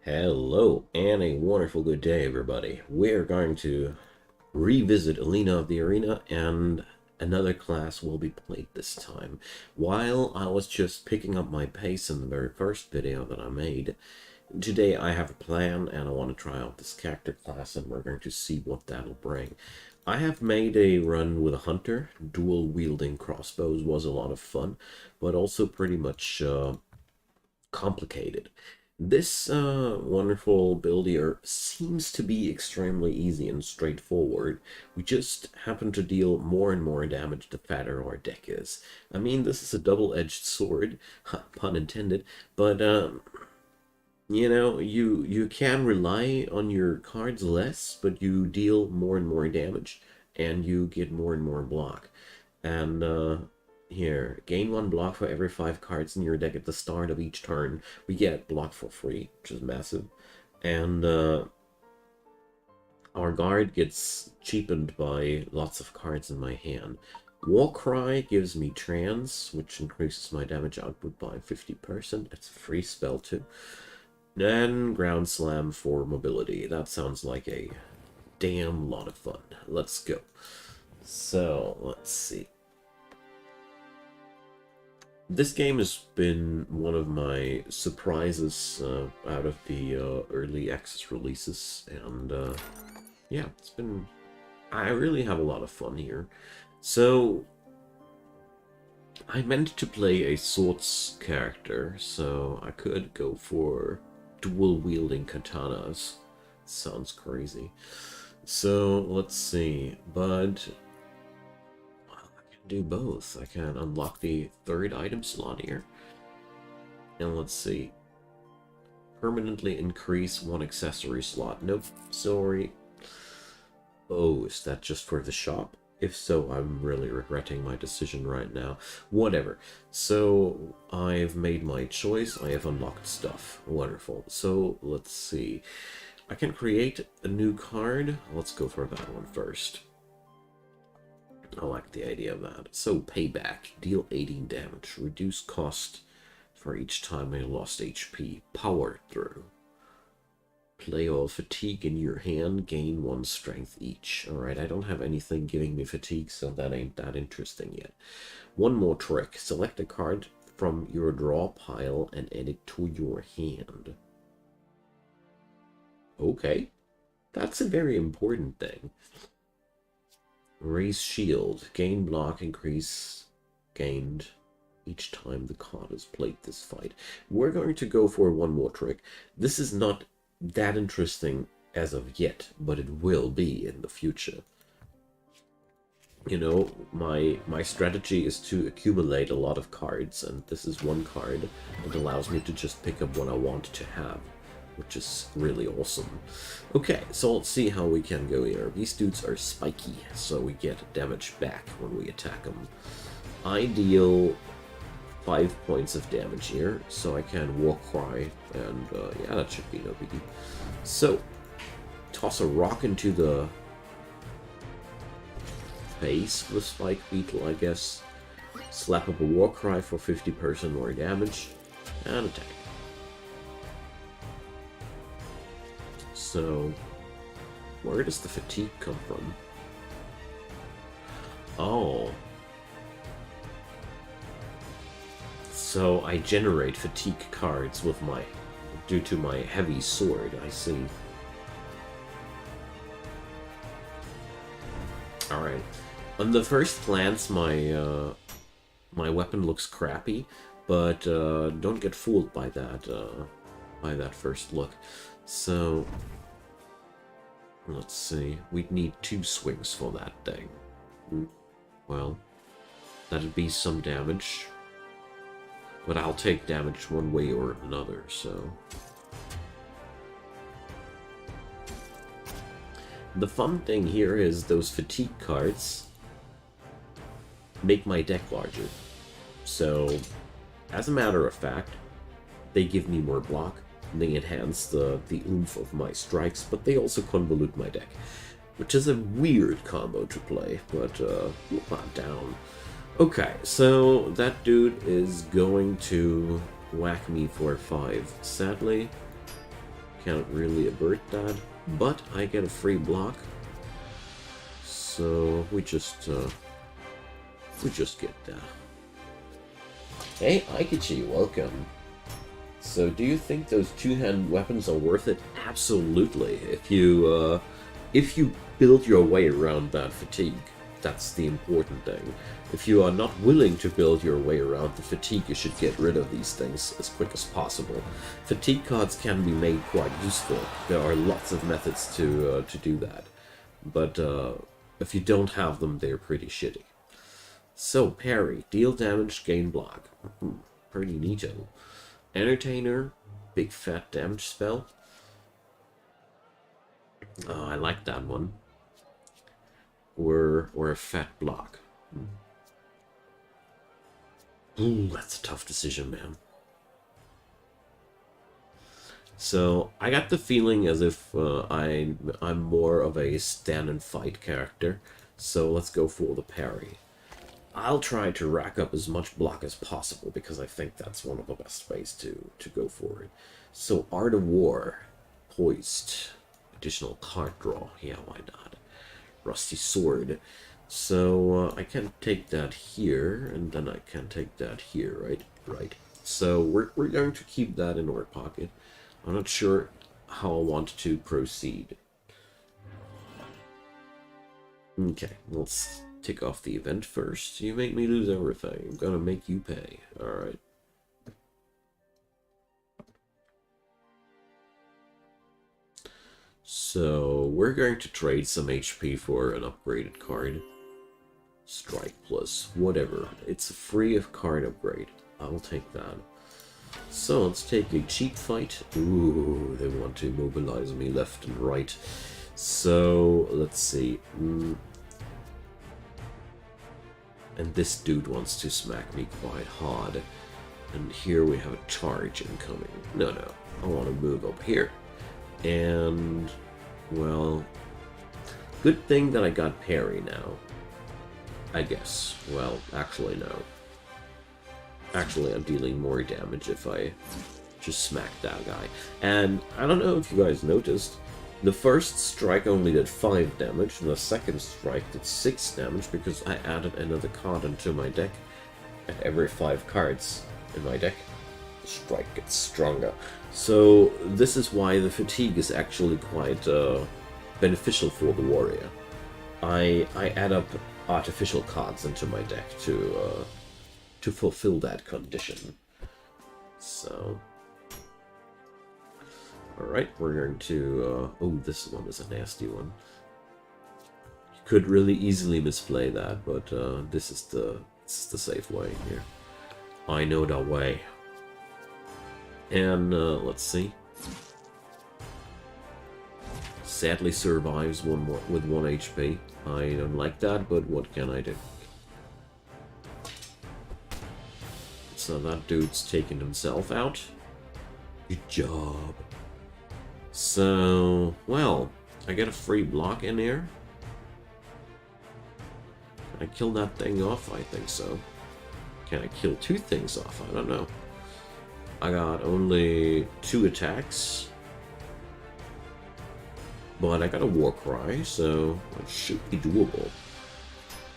Hello, and a wonderful good day, everybody. We're going to revisit Alina of the Arena, and another class will be played this time. While I was just picking up my pace in the very first video that I made, today I have a plan, and I want to try out this character class, and we're going to see what that'll bring. I have made a run with a hunter. Dual wielding crossbows was a lot of fun, but also pretty much complicated. This wonderful build here seems to be extremely easy and straightforward. We just happen to deal more and more damage the fatter our deck is. I mean, this is a double-edged sword, pun intended, but you can rely on your cards less, but you deal more and more damage, and you get more and more block. And here, gain 1 block for every 5 cards in your deck at the start of each turn. We get block for free, which is massive. And our guard gets cheapened by lots of cards in my hand. Warcry gives me trance, which increases my damage output by 50%. It's a free spell too. And Ground Slam for mobility. That sounds like a damn lot of fun. Let's go. So, let's see. This game has been one of my surprises out of the early access releases, and yeah, I really have a lot of fun here. So, I meant to play a swords character, so I could go for dual-wielding katanas. Sounds crazy. So, let's see, but do both. I can unlock the 3rd item slot here. And let's see. Permanently increase 1 accessory slot. Nope, sorry. Oh, is that just for the shop? If so, I'm really regretting my decision right now. Whatever. So, I've made my choice. I have unlocked stuff. Wonderful. So, let's see. I can create a new card. Let's go for that one first. I like the idea of that. So, payback. Deal 18 damage. Reduce cost for each time I lost HP. Power through. Play all fatigue in your hand. Gain 1 strength each. Alright, I don't have anything giving me fatigue, so that ain't that interesting yet. One more trick. Select a card from your draw pile and add it to your hand. Okay. That's a very important thing. Raise shield. Gain block, increase gained each time the card is played this fight. We're going to go for one more trick. This is not that interesting as of yet, but it will be in the future. You know, my strategy is to accumulate a lot of cards, and this is one card that allows me to just pick up what I want to have, which is really awesome. Okay, so let's see how we can go here. These dudes are spiky, so we get damage back when we attack them. I deal 5 points of damage here, so I can Warcry, and yeah, that should be no biggie. So, toss a rock into the face with Spike Beetle, I guess. Slap up a Warcry for 50% more damage, and attack. So, where does the fatigue come from? Oh. So I generate fatigue cards with due to my heavy sword, I see. Alright. On the first glance, my weapon looks crappy, but don't get fooled by that first look. So, let's see. We'd need 2 swings for that thing. Well, that'd be some damage. But I'll take damage one way or another, so... The fun thing here is those fatigue cards make my deck larger. So, as a matter of fact, they give me more block. They enhance the oomph of my strikes, but they also convolute my deck, which is a weird combo to play, but not down. Okay, so that dude is going to whack me for 5. Sadly, can't really avert that, but I get a free block. So we just get that. Hey, Aikachi, welcome. So, do you think those two-handed weapons are worth it? Absolutely. If you build your way around that fatigue, that's the important thing. If you are not willing to build your way around the fatigue, you should get rid of these things as quick as possible. Fatigue cards can be made quite useful. There are lots of methods to do that. But if you don't have them, they're pretty shitty. So, parry. Deal damage, gain block. Pretty neato. Entertainer. Big fat damage spell. Oh, I like that one. Or a fat block. Ooh, that's a tough decision, man. So, I got the feeling as if I'm more of a stand and fight character. So, let's go for the parry. I'll try to rack up as much block as possible, because I think that's one of the best ways to go for it. So, Art of War. Poised. Additional card draw. Yeah, why not? Rusty Sword. So, I can take that here, and then I can take that here, right? Right. So, we're going to keep that in our pocket. I'm not sure how I want to proceed. Okay, let's tick off the event first. You make me lose everything. I'm gonna make you pay. Alright. So, we're going to trade some HP for an upgraded card. Strike plus, whatever. It's a free card upgrade. I'll take that. So, let's take a cheap fight. Ooh, they want to mobilize me left and right. So, let's see. And this dude wants to smack me quite hard. And here we have a charge incoming. No, I want to move up here. And, well, good thing that I got parry now. I guess. Well, actually, no. Actually, I'm dealing more damage if I just smack that guy. And I don't know if you guys noticed, the first strike only did 5 damage, and the second strike did 6 damage because I added another card into my deck. And every 5 cards in my deck, the strike gets stronger. So this is why the fatigue is actually quite beneficial for the warrior. I add up artificial cards into my deck to fulfill that condition. So, alright, we're going to... oh, this one is a nasty one. You could really easily misplay that, but this is the safe way here. I know the way. And, let's see. Sadly survives with 1 HP. I don't like that, but what can I do? So that dude's taking himself out. Good job. So, well, I get a free block in here. Can I kill that thing off? I think so. Can I kill 2 things off? I don't know. I got only 2 attacks. But I got a war cry, so it should be doable.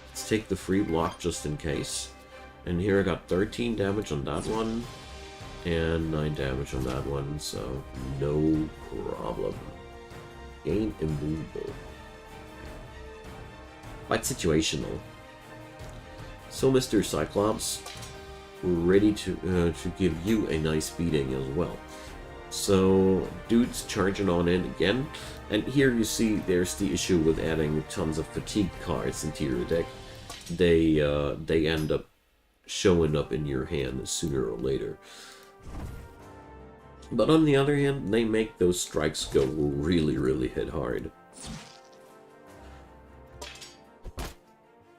Let's take the free block just in case. And here I got 13 damage on that one. And 9 damage on that one, so no problem. Gain immovable. Quite situational. So, Mr. Cyclops, we're ready to give you a nice beating as well. So, dude's charging on in again. And here you see there's the issue with adding tons of fatigue cards into your deck. They end up showing up in your hand sooner or later. But on the other hand, they make those strikes go really, really hit hard.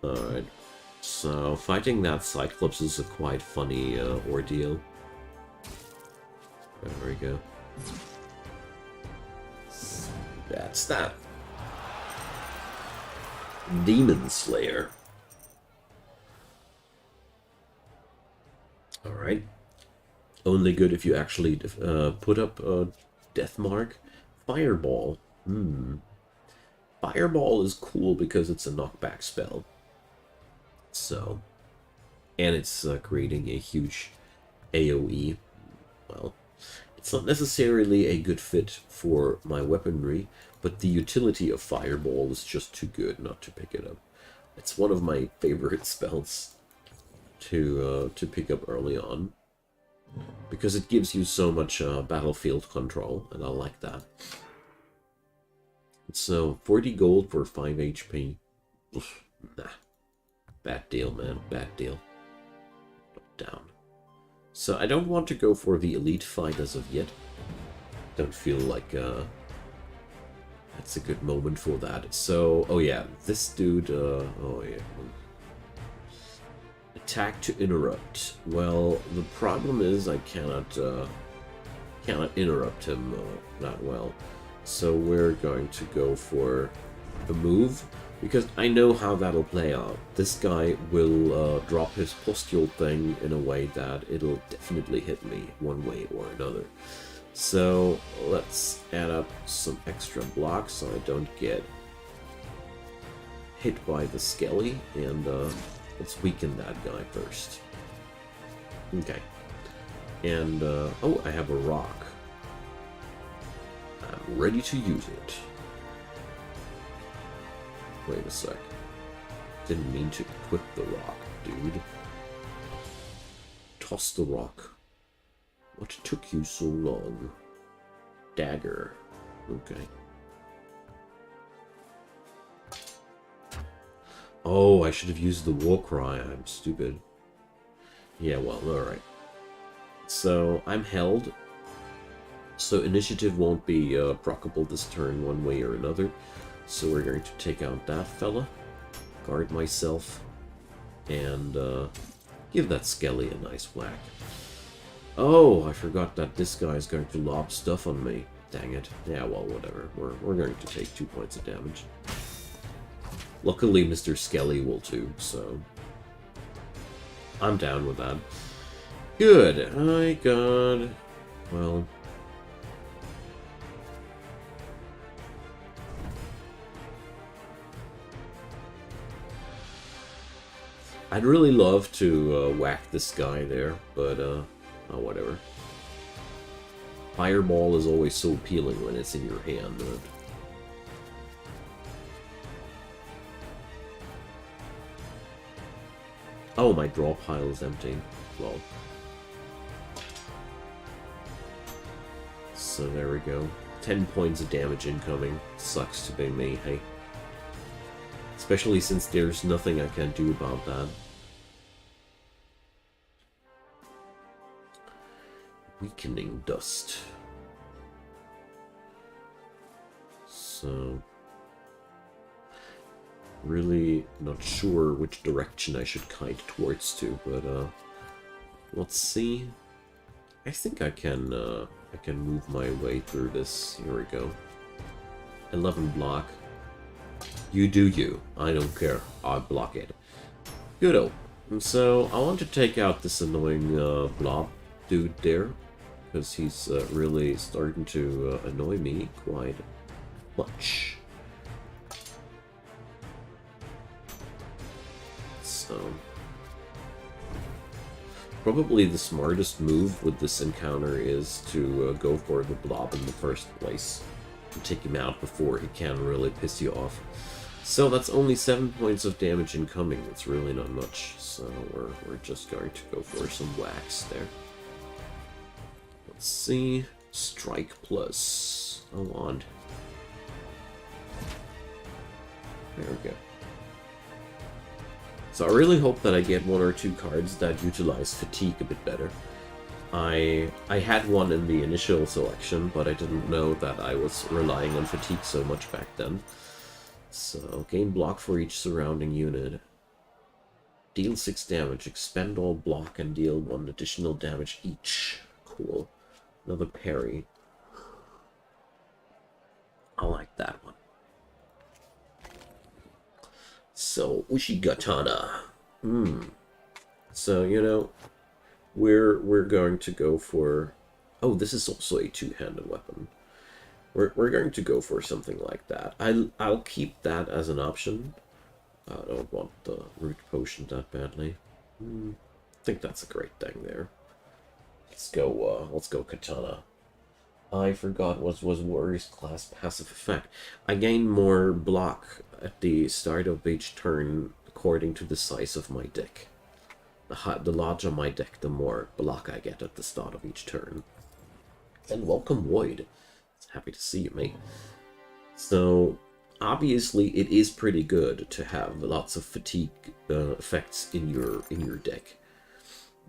Alright. So, fighting that Cyclops is a quite funny ordeal. There we go. That's that. Demon Slayer. Alright. Only good if you actually put up Death Mark. Fireball. Fireball is cool because it's a knockback spell. So, and it's creating a huge AoE. Well, it's not necessarily a good fit for my weaponry, but the utility of Fireball is just too good not to pick it up. It's one of my favorite spells to pick up early on, because it gives you so much battlefield control, and I like that. So, 40 gold for 5 HP. Oof, nah. Bad deal, man. Bad deal. Down. So, I don't want to go for the elite fight as of yet. Don't feel like that's a good moment for that. So, oh yeah, this dude, oh yeah. Attack to interrupt. Well, the problem is I cannot interrupt him that well. So we're going to go for a move, because I know how that'll play out. This guy will drop his pustule thing in a way that it'll definitely hit me one way or another. So let's add up some extra blocks so I don't get hit by the Skelly, and let's weaken that guy first. Okay. And, oh, I have a rock. I'm ready to use it. Wait a sec. Didn't mean to equip the rock, dude. Toss the rock. What took you so long? Dagger. Okay. Oh, I should have used the war cry. I'm stupid. Yeah, well, alright. So, I'm held. So, initiative won't be proccable this turn one way or another. So, we're going to take out that fella. Guard myself. And give that Skelly a nice whack. Oh, I forgot that this guy is going to lob stuff on me. Dang it. Yeah, well, whatever. We're going to take 2 points of damage. Luckily, Mr. Skelly will too, so I'm down with that. Good. I got... well... I'd really love to whack this guy there, but, oh, whatever. Fireball is always so appealing when it's in your hand. Oh, my draw pile is empty. Well. So there we go. 10 points of damage incoming. Sucks to be me, hey. Especially since there's nothing I can do about that. Weakening dust. So... really not sure which direction I should kite towards to, but let's see. I think I can move my way through this. Here we go. 11 block. You do you. I don't care. I'll block it. Good-o. So I want to take out this annoying blob dude there, because he's really starting to annoy me quite much. So, probably the smartest move with this encounter is to go for the blob in the first place and take him out before he can really piss you off. So that's only 7 points of damage incoming. It's really not much. So we're just going to go for some whacks there. Let's see. Strike plus. Oh, on. There we go. So I really hope that I get 1 or 2 cards that utilize fatigue a bit better. I had one in the initial selection, but I didn't know that I was relying on fatigue so much back then. So, gain block for each surrounding unit. Deal 6 damage, expend all block and deal 1 additional damage each. Cool. Another parry. I like that one. So, Ushigatana. So, you know, we're going to go for... oh, this is also a two-handed weapon. We're going to go for something like that. I'll keep that as an option. I don't want the root potion that badly. I think that's a great thing there. Let's go Katana. I forgot what was Warrior's class passive effect. I gain more block at the start of each turn according to the size of my deck. The larger my deck, the more block I get at the start of each turn. And welcome, Void. Happy to see you, mate. So, obviously, it is pretty good to have lots of fatigue effects in your deck.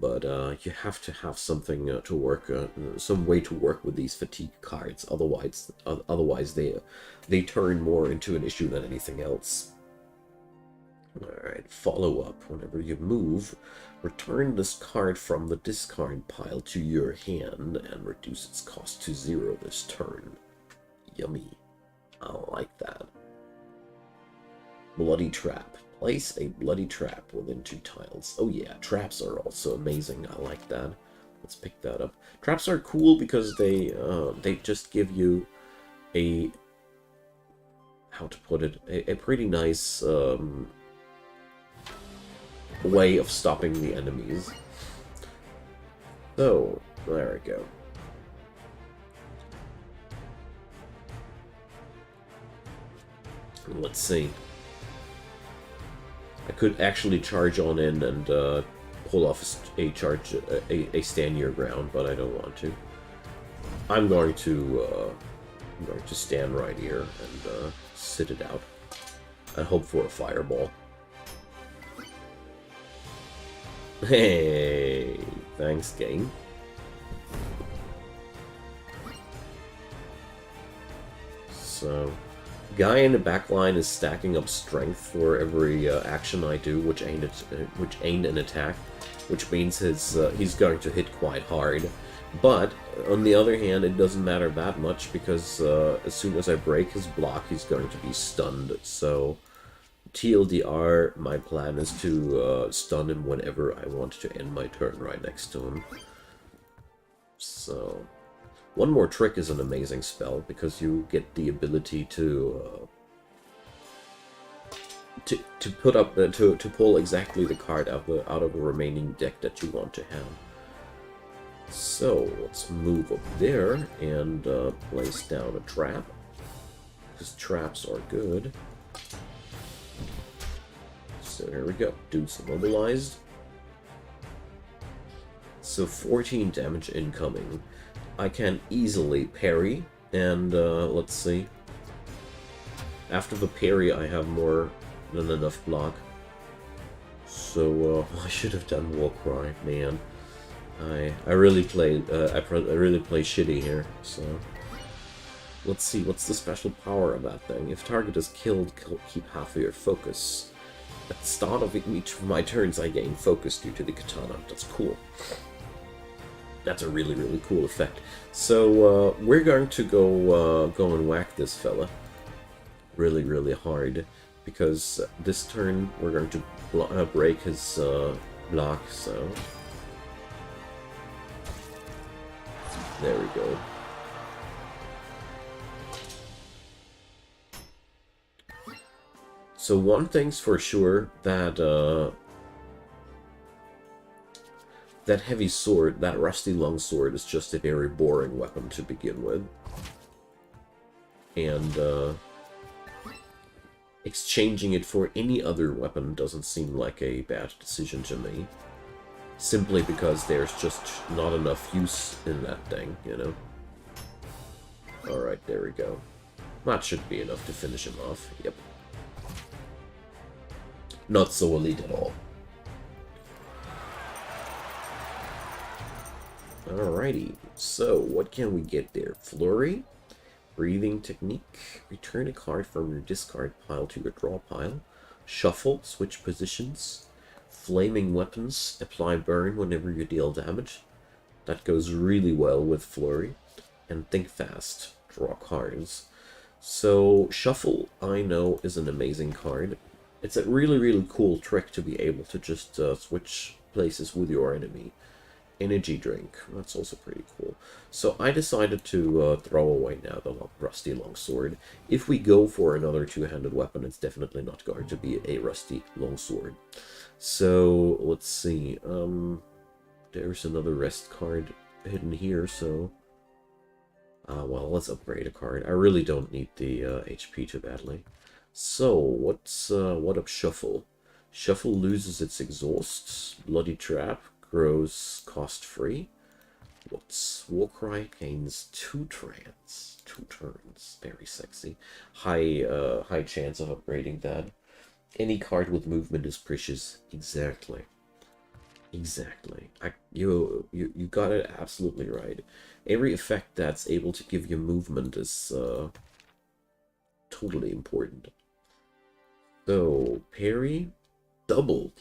But you have to have something to work, some way to work with these fatigue cards. Otherwise they turn more into an issue than anything else. Alright, follow up. Whenever you move, return this card from the discard pile to your hand and reduce its cost to 0 this turn. Yummy. I like that. Bloody Trap. Place a bloody trap within 2 tiles. Oh yeah, traps are also amazing. I like that. Let's pick that up. Traps are cool because they just give you a, how to put it, a pretty nice way of stopping the enemies. So, there we go. Let's see. I could actually charge on in and pull off a stand your ground, but I don't want to. I'm going to stand right here and sit it out and hope for a fireball. Hey, thanks, game. So, guy in the back line is stacking up strength for every action I do, which ain't an attack, which means he's going to hit quite hard. But on the other hand, it doesn't matter that much because as soon as I break his block, he's going to be stunned. So TLDR, my plan is to stun him whenever I want to end my turn right next to him. So one more trick is an amazing spell because you get the ability to put up to pull exactly the card out of the remaining deck that you want to have. So let's move up there and place down a trap because traps are good. So here we go. Dude's immobilized. So 14 damage incoming. I can easily parry, and let's see. After the parry, I have more than enough block. So I should have done Warcry, man. I really play shitty here. So let's see, what's the special power of that thing? If target is killed, keep half of your focus. At the start of each of my turns, I gain focus due to the katana. That's cool. That's a really, really cool effect. So we're going to go and whack this fella really, really hard because this turn we're going to break his block. So there we go. So one thing's for sure, that that heavy sword, that rusty long sword, is just a very boring weapon to begin with. And exchanging it for any other weapon doesn't seem like a bad decision to me. Simply because there's just not enough use in that thing, you know? Alright, there we go. That should be enough to finish him off, yep. Not so elite at all. Alrighty, so what can we get there? Flurry, breathing technique, return a card from your discard pile to your draw pile, shuffle, switch positions, flaming weapons, apply burn whenever you deal damage. That goes really well with Flurry. And think fast, draw cards. So shuffle, I know, is an amazing card. It's a really, really cool trick to be able to just switch places with your enemy. energy drink. That's also pretty cool. So I decided to throw away now the rusty longsword. If we go for another two-handed weapon, it's definitely not going to be a rusty longsword. So let's see. There's another rest card hidden here. So, well, let's upgrade a card. I really don't need the HP too badly. So what up Shuffle? Shuffle loses its exhaust. Bloody Trap grows cost-free. What's Warcry gains 2 turns. 2 turns. Very sexy. High chance of upgrading that. Any card with movement is precious. Exactly. Exactly. You got it absolutely right. Every effect that's able to give you movement is totally important. So, parry, doubled.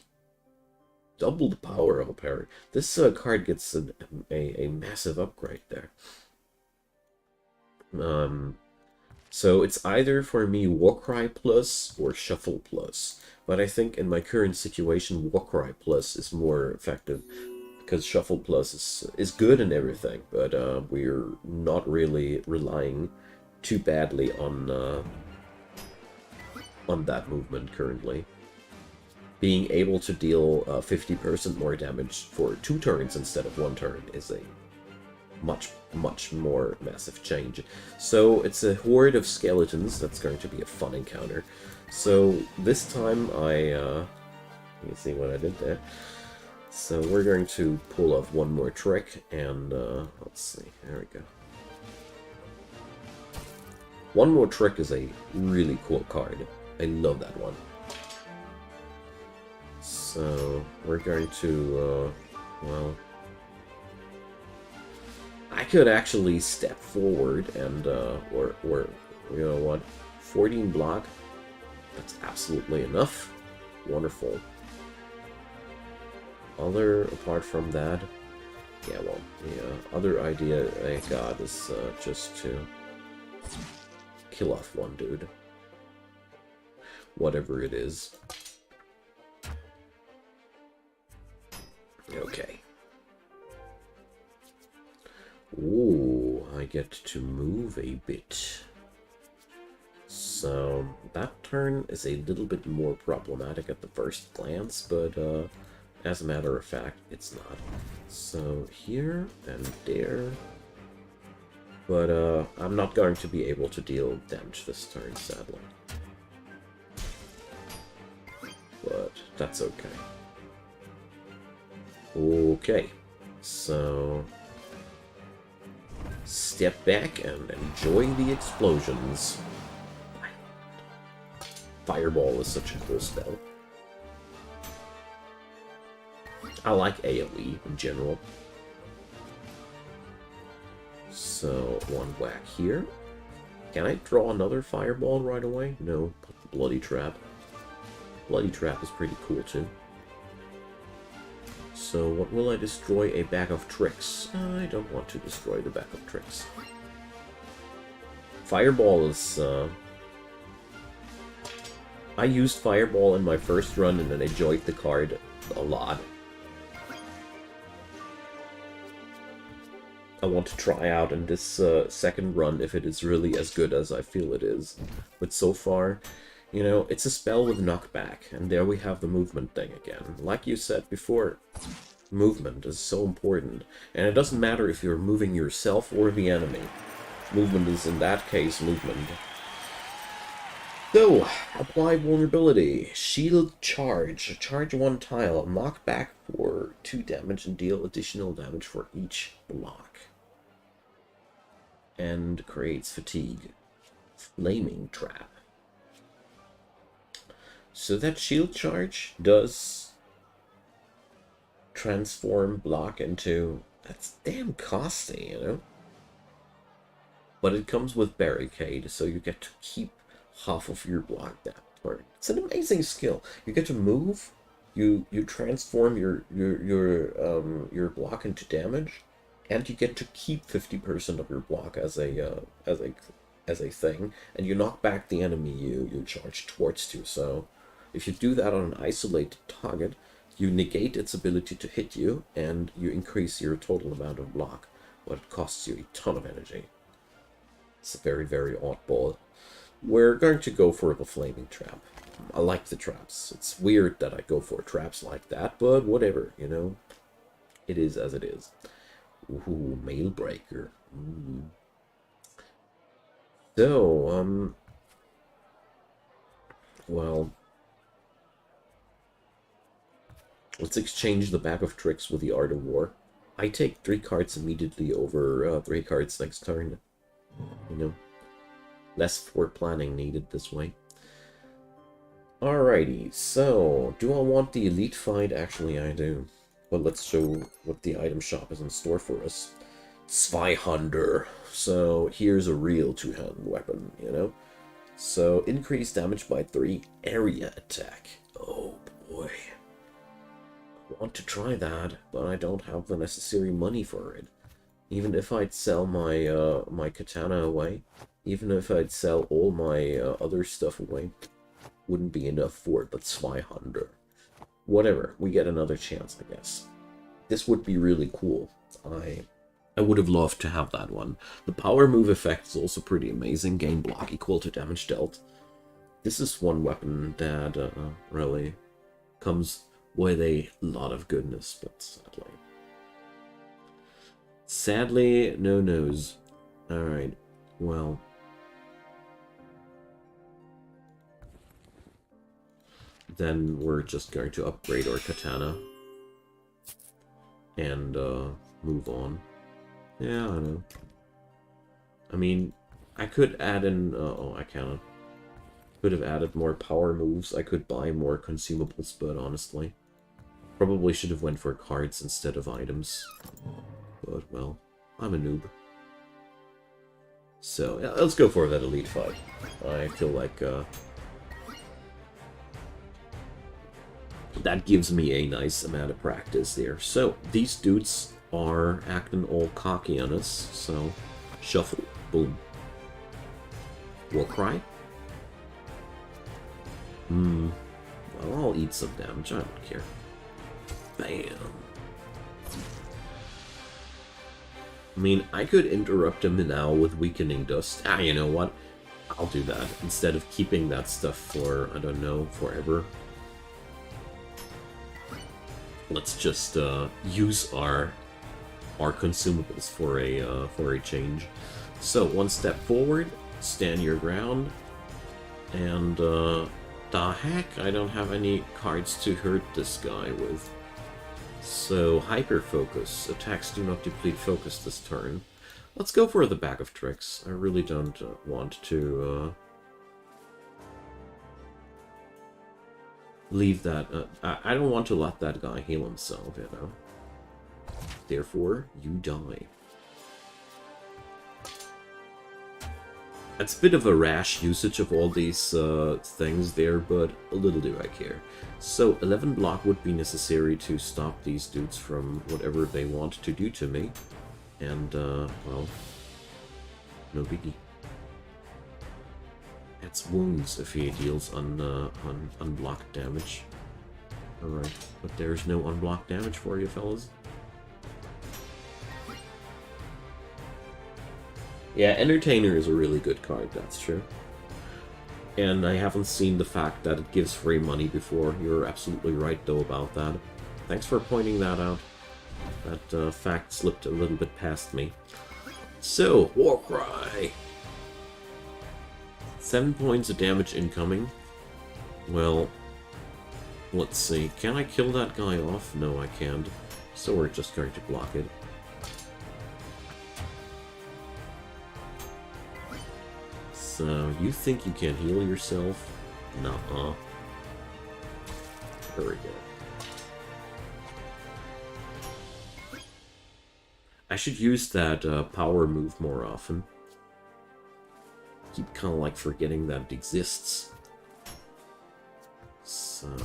Double the power of a parry. This card gets a massive upgrade there. So it's either for me Warcry Plus or Shuffle Plus. But I think in my current situation, Warcry Plus is more effective. Because Shuffle Plus is good and everything, but we're not really relying too badly on that movement currently. Being able to deal 50% more damage for 2 turns instead of 1 turn is a much more massive change. So it's a horde of skeletons. That's going to be a fun encounter. So this time you see what I did there. So we're going to pull off one more trick, and let's see, there we go. One More Trick is a really cool card. I love that one. So we're going to, well, I could actually step forward and, or you know what, 14 block. That's absolutely enough. Wonderful. Apart from that, yeah, well, the other idea I got is just to kill off one dude. Whatever it is. Okay. Ooh, I get to move a bit. So, that turn is a little bit more problematic at the first glance, but as a matter of fact, it's not. So, here and there. But I'm not going to be able to deal damage this turn, sadly. But that's okay. Okay, so step back and enjoy the explosions. Fireball is such a cool spell. I like AoE in general. So, one whack here. Can I draw another fireball right away? No, put the Bloody Trap. Bloody Trap is pretty cool too. So, what will I destroy? A bag of tricks. I don't want to destroy the bag of tricks. Fireball is, I used Fireball in my first run and then enjoyed the card a lot. I want to try out in this second run if it is really as good as I feel it is. But so far, you know, it's a spell with knockback, and there we have the movement thing again. Like you said before, movement is so important, and it doesn't matter if you're moving yourself or the enemy. Movement is, in that case, movement. So, apply vulnerability. Shield charge. Charge 1 tile. Knock back for 2 damage and deal additional damage for each block. And creates fatigue. Flaming trap. So that shield charge does transform block into... That's damn costly, you know? But it comes with barricade, so you get to keep half of your block that turn. It's an amazing skill. You get to move, you transform your block into damage, and you get to keep 50% of your block as a thing, and you knock back the enemy you charge towards to. So if you do that on an isolated target, You negate its ability to hit you, and you increase your total amount of block, but it costs you a ton of energy. It's a very, very oddball. We're going to go for the flaming trap. I like the traps. It's weird that I go for traps like that, but whatever, you know. It is as it is. Ooh, mail breaker. So, well, let's exchange the bag of tricks with the Art of War. I take 3 cards immediately over 3 cards next turn. You know, less forward planning needed this way. Alrighty, so, do I want the elite fight? Actually, I do. But let's show what the item shop is in store for us. 200. So, here's a real two-handed weapon, you know? So, increase damage by 3, area attack. Oh boy. I want to try that, but I don't have the necessary money for it. Even if I'd sell my my katana away, even if I'd sell all my other stuff away, wouldn't be enough for it. That's 500. Whatever, we get another chance, I guess. This would be really cool. I would have loved to have that one. The power move effect is also pretty amazing. Gain block equal to damage dealt. This is one weapon that really comes with a lot of goodness, but sadly, no nos. Alright, well. Then we're just going to upgrade our katana. And move on. Yeah, I know. I mean, I could add in... oh, I cannot. Could have added more power moves. I could buy more consumables, but honestly... Probably should have went for cards instead of items. But, well, I'm a noob. So, yeah, let's go for that elite fight. I feel like... that gives me a nice amount of practice there. So, these dudes are acting all cocky on us, so shuffle, boom. Warcry? Well, I'll eat some damage, I don't care. Bam. I mean, I could interrupt him now with Weakening Dust. Ah, you know what? I'll do that, instead of keeping that stuff for, I don't know, forever. Let's just use our consumables for a change. So 1 step forward, stand your ground, and the heck, I don't have any cards to hurt this guy with. So hyper focus, attacks do not deplete focus this turn. Let's go for the bag of tricks. I really don't want to leave that. I don't want to let that guy heal himself, you know. Therefore, you die. It's a bit of a rash usage of all these things there, but a little do I care. So 11 block would be necessary to stop these dudes from whatever they want to do to me. And, well, no biggie. It's wounds if he deals unblocked damage. Alright, but there's no unblocked damage for you, fellas. Yeah, Entertainer is a really good card, that's true. And I haven't seen the fact that it gives free money before. You're absolutely right, though, about that. Thanks for pointing that out. That fact slipped a little bit past me. So, Warcry! 7 points of damage incoming. Well, let's see. Can I kill that guy off? No, I can't. So we're just going to block it. So, you think you can heal yourself? Nuh-uh. There we go. I should use that power move more often. Keep kind of like forgetting that it exists. So...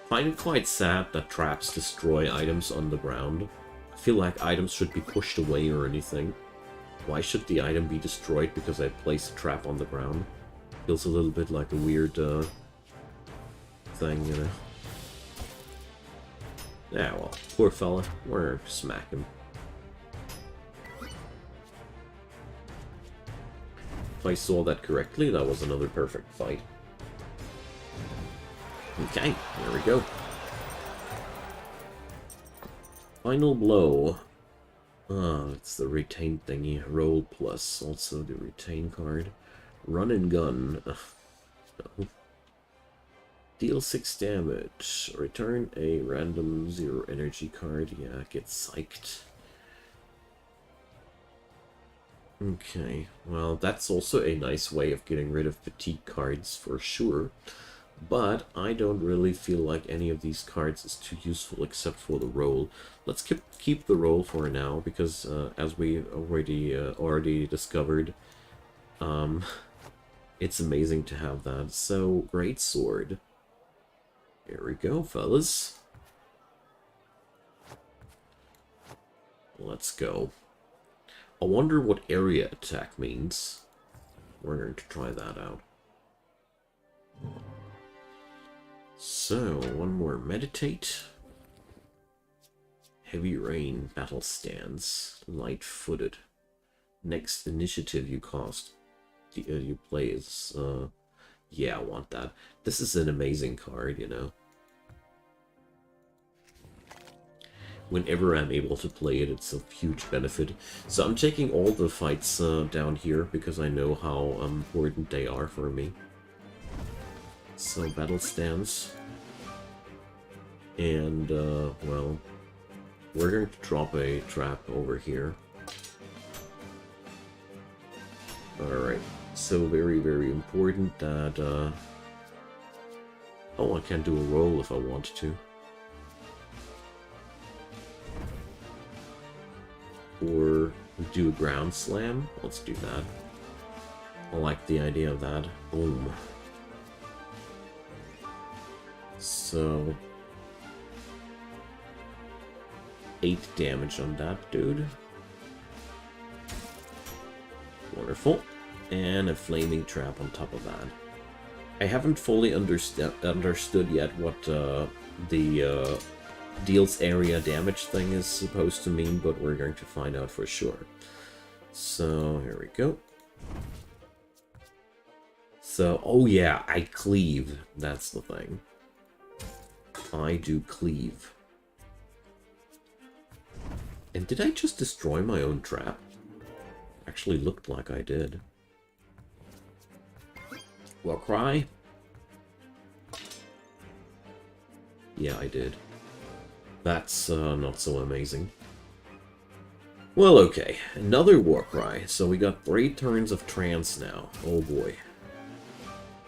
find it quite sad that traps destroy items on the ground. I feel like items should be pushed away or anything. Why should the item be destroyed because I placed a trap on the ground? Feels a little bit like a weird thing, you know. Yeah, well, poor fella. We're smack him. If I saw that correctly, that was another perfect fight. Okay, there we go. Final blow. Ah, it's the retain thingy. Roll plus. Also the retain card. Run and gun. No. Deal 6 damage. Return a random 0 energy card. Yeah, get psyched. Okay, well, that's also a nice way of getting rid of fatigue cards for sure. But I don't really feel like any of these cards is too useful except for the roll. Let's keep the roll for now, because as we already discovered, it's amazing to have that. So, great sword. Here we go, fellas. Let's go. I wonder what area attack means. We're going to try that out. So, one more meditate. Heavy rain, battle stance, light-footed. Next initiative you cast, you play is, yeah, I want that. This is an amazing card, you know. Whenever I'm able to play it, it's a huge benefit. So I'm taking all the fights down here because I know how important they are for me. So battle stance. And, well, we're going to drop a trap over here. Alright, so very, very important that, oh, I can do a roll if I want to. Or do a ground slam. Let's do that. I like the idea of that. Boom. So 8 damage on that dude. Wonderful. And a flaming trap on top of that. I haven't fully understood yet what the deals area damage thing is supposed to mean, but we're going to find out for sure. So, here we go. So, oh yeah, I cleave. That's the thing. I do cleave. And did I just destroy my own trap? Actually looked like I did. Well, cry. Yeah, I did. That's not so amazing. Well, okay. Another Warcry. So we got 3 turns of trance now. Oh boy.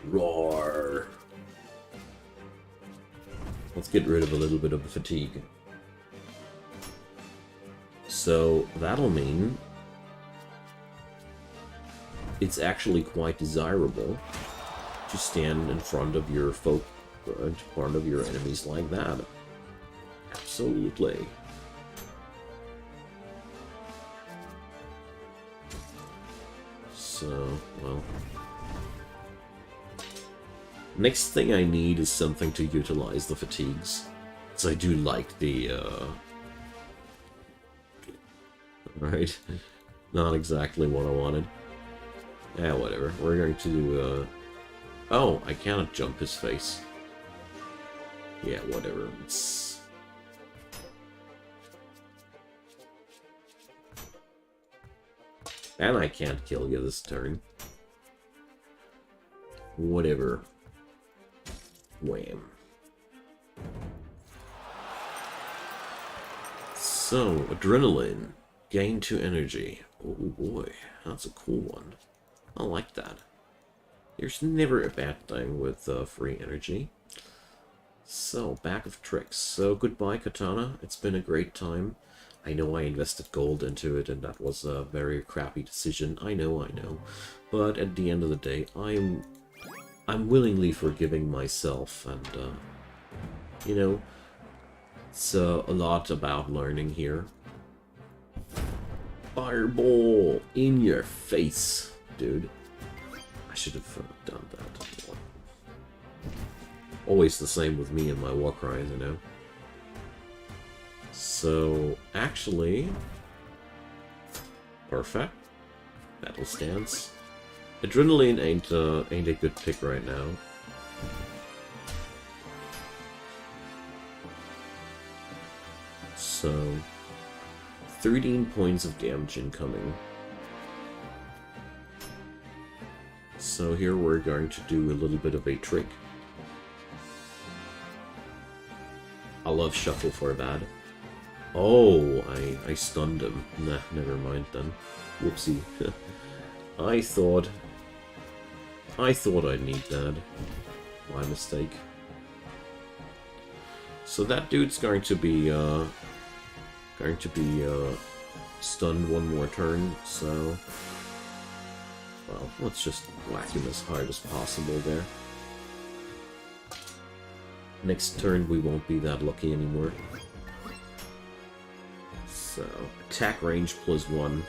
Roar. Let's get rid of a little bit of the fatigue. So that'll mean it's actually quite desirable to stand in front of your in front of your enemies like that. Absolutely. So, well, next thing I need is something to utilize the fatigues. So I do like the, right? Not exactly what I wanted. Yeah, whatever. We're going to do, oh, I cannot jump his face. Yeah, whatever. It's... And I can't kill you this turn. Whatever. Wham. So, adrenaline. Gain 2 energy. Oh boy, that's a cool one. I like that. There's never a bad thing with free energy. So, bag of tricks. So, goodbye, Katana. It's been a great time. I know I invested gold into it, and that was a very crappy decision. I know. But at the end of the day, I'm willingly forgiving myself, and, you know, it's a lot about learning here. Fireball in your face, dude. I should have done that. Always the same with me and my war cries, you know. So, actually... Perfect. Battle stance. Adrenaline ain't a good pick right now. So, 13 points of damage incoming. So here we're going to do a little bit of a trick. I love shuffle for that. Oh, I stunned him. Nah, never mind then. Whoopsie. I thought I'd need that. My mistake. So that dude's going to be stunned one more turn, so well, let's just whack him as hard as possible there. Next turn we won't be that lucky anymore. So, attack range +1.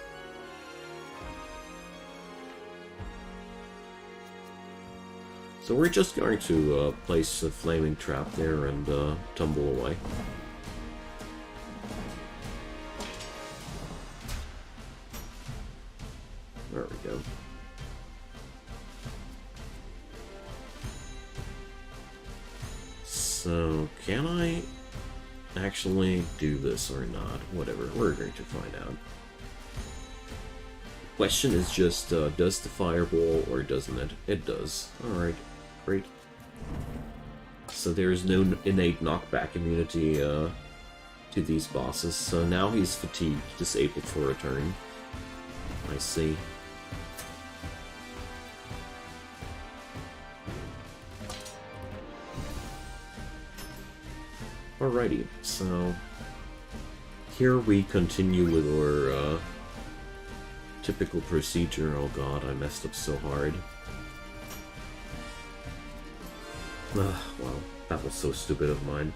So we're just going to place a flaming trap there and tumble away. There we go. So, can I actually do this or not? Whatever, we're going to find out. Question is just, does the fireball or doesn't it? It does. Alright, great. So there's no innate knockback immunity to these bosses, so now he's fatigued, disabled for a turn. I see. Alrighty, so here we continue with our typical procedure. Oh god, I messed up so hard. Well, that was so stupid of mine.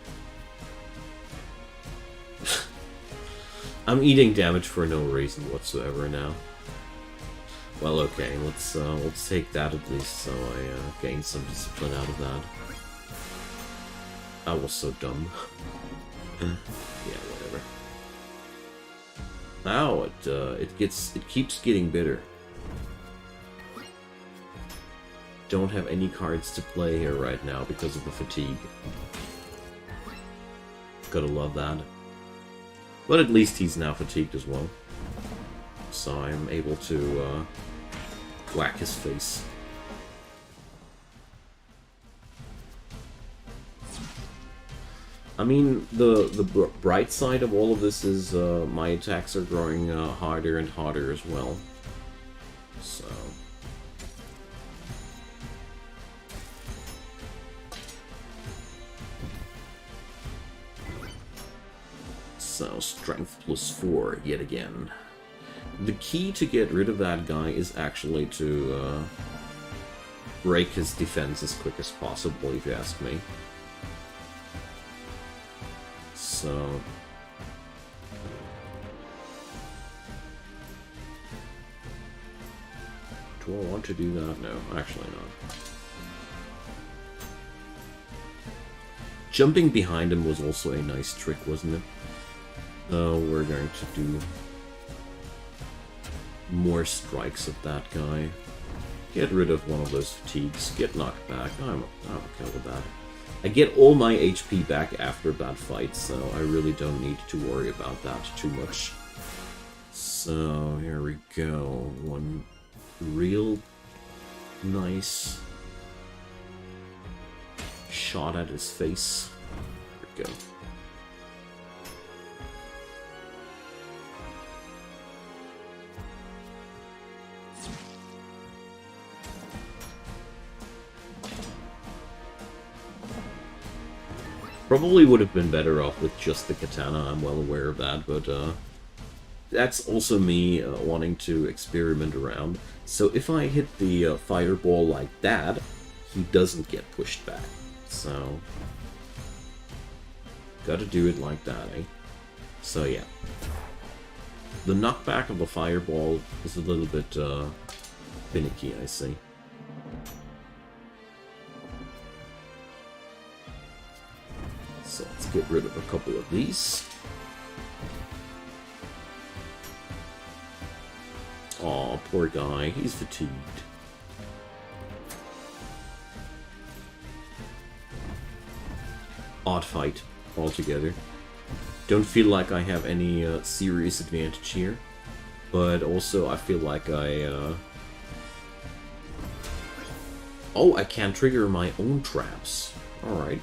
I'm eating damage for no reason whatsoever now. Well, okay, let's take that at least, so I gain some discipline out of that. That was so dumb. Yeah, whatever. Now it keeps getting bitter. Don't have any cards to play here right now because of the fatigue. Gotta love that. But at least he's now fatigued as well. So I'm able to whack his face. I mean, the bright side of all of this is my attacks are growing harder and harder as well. So, strength +4 yet again. The key to get rid of that guy is actually to break his defense as quick as possible, if you ask me. So... do I want to do that? No, actually not. Jumping behind him was also a nice trick, wasn't it? So we're going to do more strikes at that guy. Get rid of one of those fatigues. Get knocked back. I'm okay with that. I get all my HP back after that fight, so I really don't need to worry about that too much. So here we go. One real nice shot at his face. There we go. Probably would have been better off with just the katana, I'm well aware of that, but that's also me wanting to experiment around. So if I hit the fireball like that, he doesn't get pushed back. So, gotta do it like that, eh? So yeah. The knockback of the fireball is a little bit finicky, I see. get rid of a couple of these. Aw, poor guy. He's fatigued. Odd fight altogether. Don't feel like I have any serious advantage here. But also, I feel like Oh, I can trigger my own traps. Alright.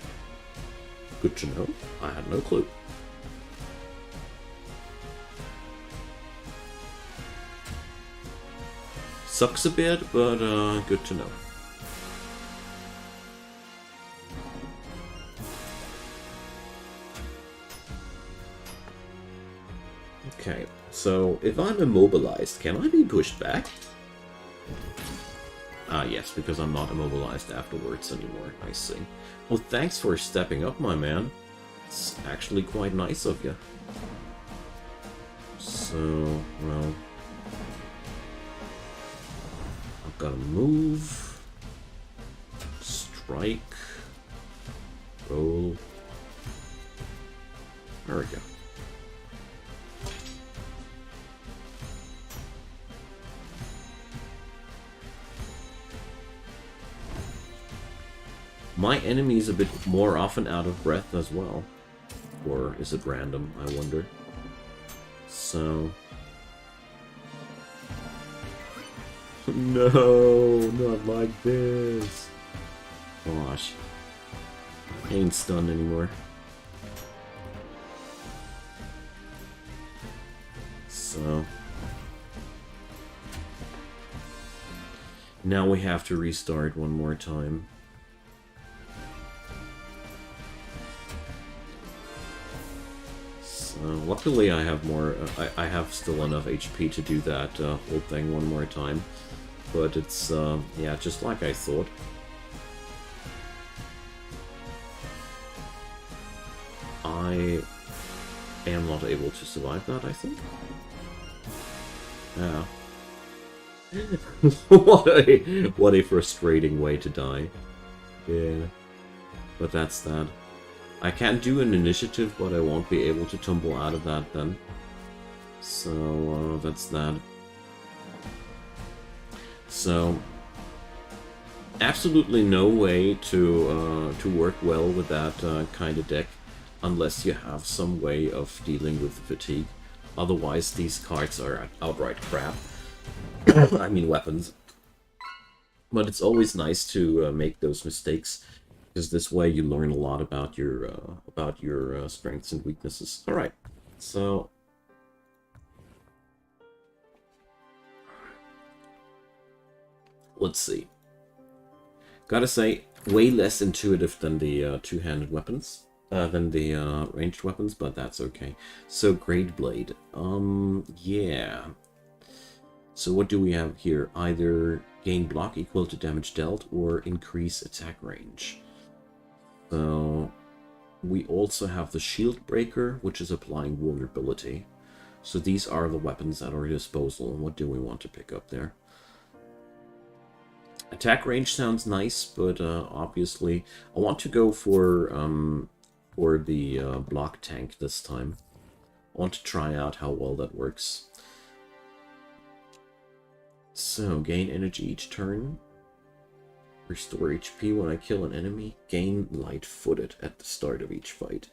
Good to know. I had no clue. Sucks a bit, but good to know. Okay, so if I'm immobilized, can I be pushed back? Ah, yes, because I'm not immobilized afterwards anymore. I see. Well, thanks for stepping up, my man. It's actually quite nice of you. So, well... I've got to move... Strike... Roll... There we go. My enemy is a bit more often out of breath as well. Or is it random, I wonder? So... No, not like this. Gosh. I ain't stunned anymore. So... Now we have to restart one more time. Luckily I have more, I have still enough HP to do that whole thing one more time. But it's, yeah, just like I thought. I am not able to survive that, I think. Yeah. What a frustrating way to die. Yeah. But that's that. I can't do an initiative, but I won't be able to tumble out of that then. So, that's that. So, absolutely no way to work well with that kind of deck, unless you have some way of dealing with the fatigue. Otherwise, these cards are outright crap. I mean, weapons. But it's always nice to make those mistakes. Because this way you learn a lot about your strengths and weaknesses. All right, so let's see. Gotta say, way less intuitive than the two-handed weapons, than the ranged weapons, but that's okay. So Great Blade, yeah. So what do we have here? Either gain block equal to damage dealt, or increase attack range. So, we also have the Shield Breaker, which is applying vulnerability. So these are the weapons at our disposal. What do we want to pick up there? Attack range sounds nice, but obviously I want to go for the block tank this time. I want to try out how well that works. So, gain energy each turn. Restore HP when I kill an enemy. Gain light-footed at the start of each fight.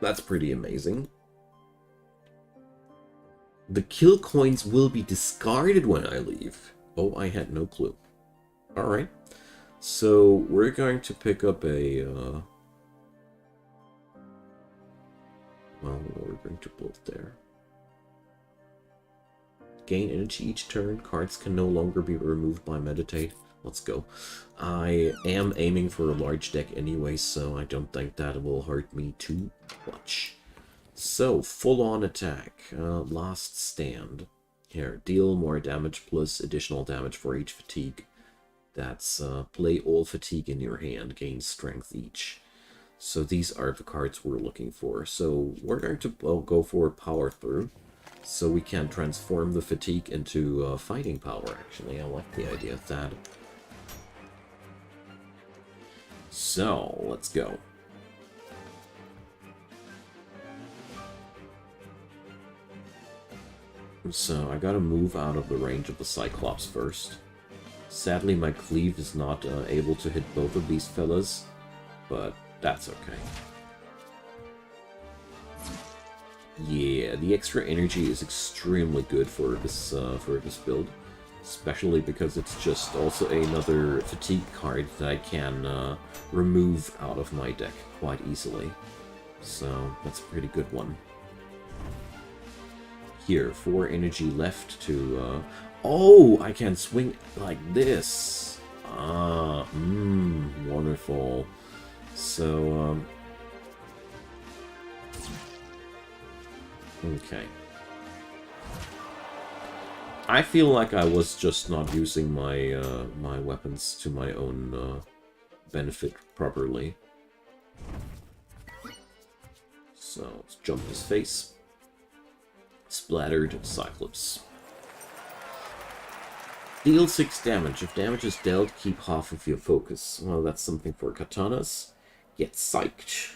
That's pretty amazing. The kill coins will be discarded when I leave. Oh, I had no clue. Alright. So, we're going to pick up a... well, we're going to build there. Gain energy each turn. Cards can no longer be removed by meditate. Let's go. I am aiming for a large deck anyway, so I don't think that will hurt me too much. So, full-on attack. Last stand. Here, deal more damage plus additional damage for each fatigue. That's play all fatigue in your hand. Gain strength each. So these are the cards we're looking for. So we're going to go for power through. So we can transform the fatigue into fighting power, actually. I like the idea of that. So, let's go. So I gotta move out of the range of the Cyclops first. Sadly, my cleave is not able to hit both of these fellas, but that's okay. Yeah, the extra energy is extremely good for this build, especially because it's just also another fatigue card that I can remove out of my deck quite easily. So that's a pretty good one. Here, 4 energy left to... Oh, I can swing like this. Wonderful. So, okay. I feel like I was just not using my my weapons to my own benefit properly. So, let's jump his face. Splattered Cyclops. Deal 6 damage. If damage is dealt, keep half of your focus. Well, that's something for katanas. Get psyched.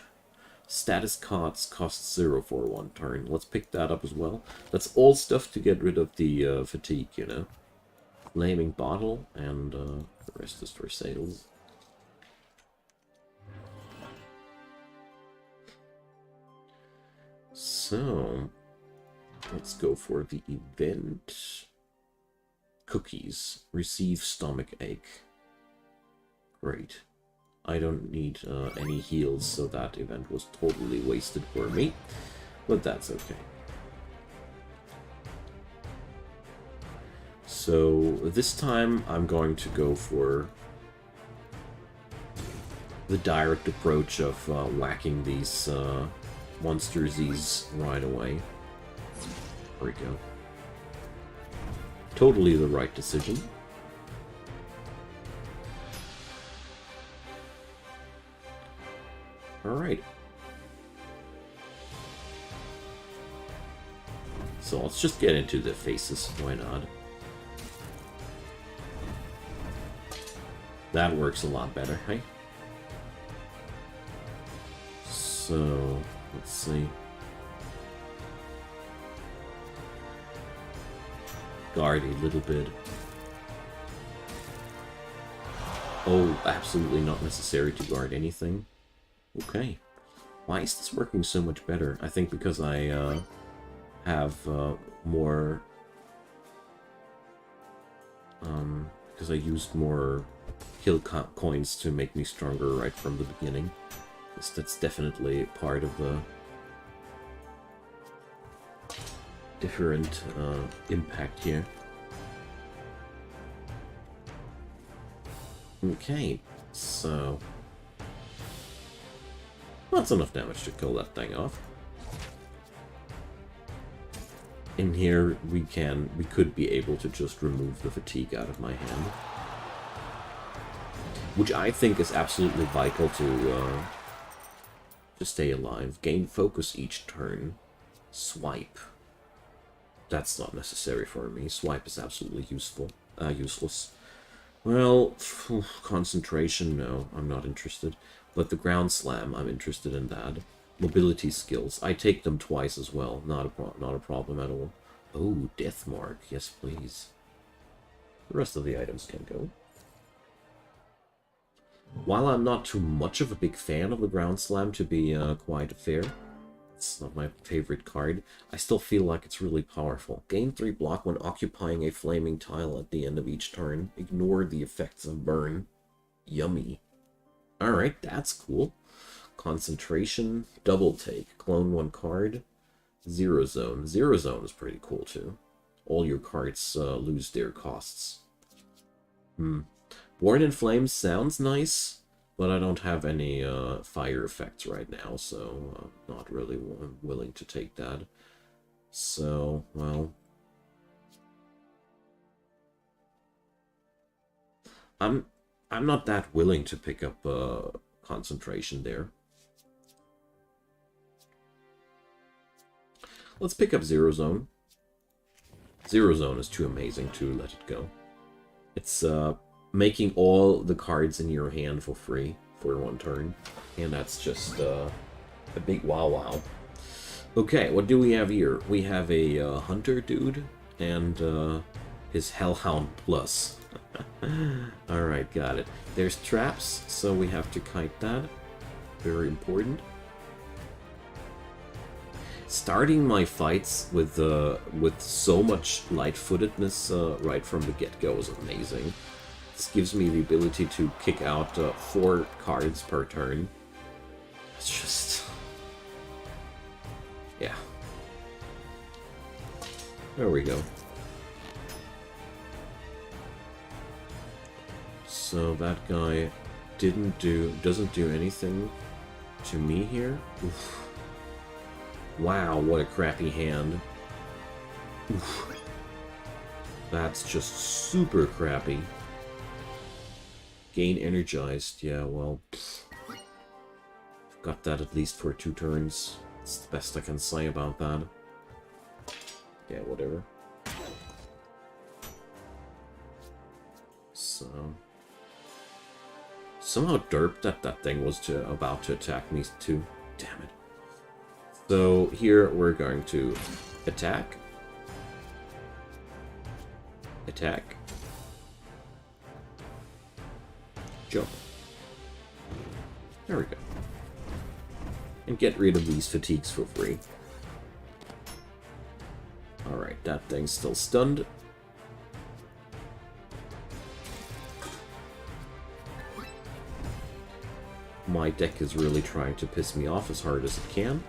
Status cards cost 0 for 1 turn. Let's pick that up as well. That's all stuff to get rid of the fatigue, you know. Flaming Bottle, and the rest is for sales. So, let's go for the event. Cookies. Receive stomach ache. Great. I don't need any heals, so that event was totally wasted for me. But that's okay. So this time I'm going to go for the direct approach of whacking these monstersies right away. There we go. Totally the right decision. Alright. So let's just get into the faces, why not? That works a lot better, hey? So, let's see. Guard a little bit. Oh, absolutely not necessary to guard anything. Okay. Why is this working so much better? I think because I have more... because I used more kill coins to make me stronger right from the beginning. That's definitely part of the different impact here. Okay, so that's enough damage to kill that thing off. In here, we could be able to just remove the fatigue out of my hand, which I think is absolutely vital to stay alive. Gain focus each turn. Swipe. That's not necessary for me. Swipe is absolutely useless. Well, concentration, no, I'm not interested. But the ground slam, I'm interested in that. Mobility skills, I take them twice as well. Not a problem at all. Oh, death mark, yes please. The rest of the items can go. While I'm not too much of a big fan of the ground slam, to be quite fair, it's not my favorite card, I still feel like it's really powerful. Gain 3 block when occupying a flaming tile at the end of each turn. Ignore the effects of burn. Yummy. Alright, that's cool. Concentration, double take, clone 1 card. Zero Zone. Zero Zone is pretty cool too. All your cards lose their costs. Born in Flames sounds nice, but I don't have any fire effects right now, so I'm not really willing to take that. So, well... I'm not that willing to pick up concentration there. Let's pick up Zero Zone. Zero Zone is too amazing to let it go. It's making all the cards in your hand for free for 1 turn. And that's just a big wow wow. Okay, what do we have here? We have a hunter dude. and his Hellhound Plus. Alright, got it. There's traps, so we have to kite that. Very important. Starting my fights with so much light-footedness right from the get-go is amazing. This gives me the ability to kick out 4 cards per turn. It's just... yeah. There we go. So that guy doesn't do anything to me here. Oof. Wow, what a crappy hand. Oof. That's just super crappy. Gain energized, yeah, well... got that at least for 2 turns. That's the best I can say about that. Yeah, whatever. So... somehow derped that thing was about to attack me too. Damn it. So here we're going to attack. Attack. Jump. There we go. And get rid of these fatigues for free. Alright, that thing's still stunned. My deck is really trying to piss me off as hard as it can.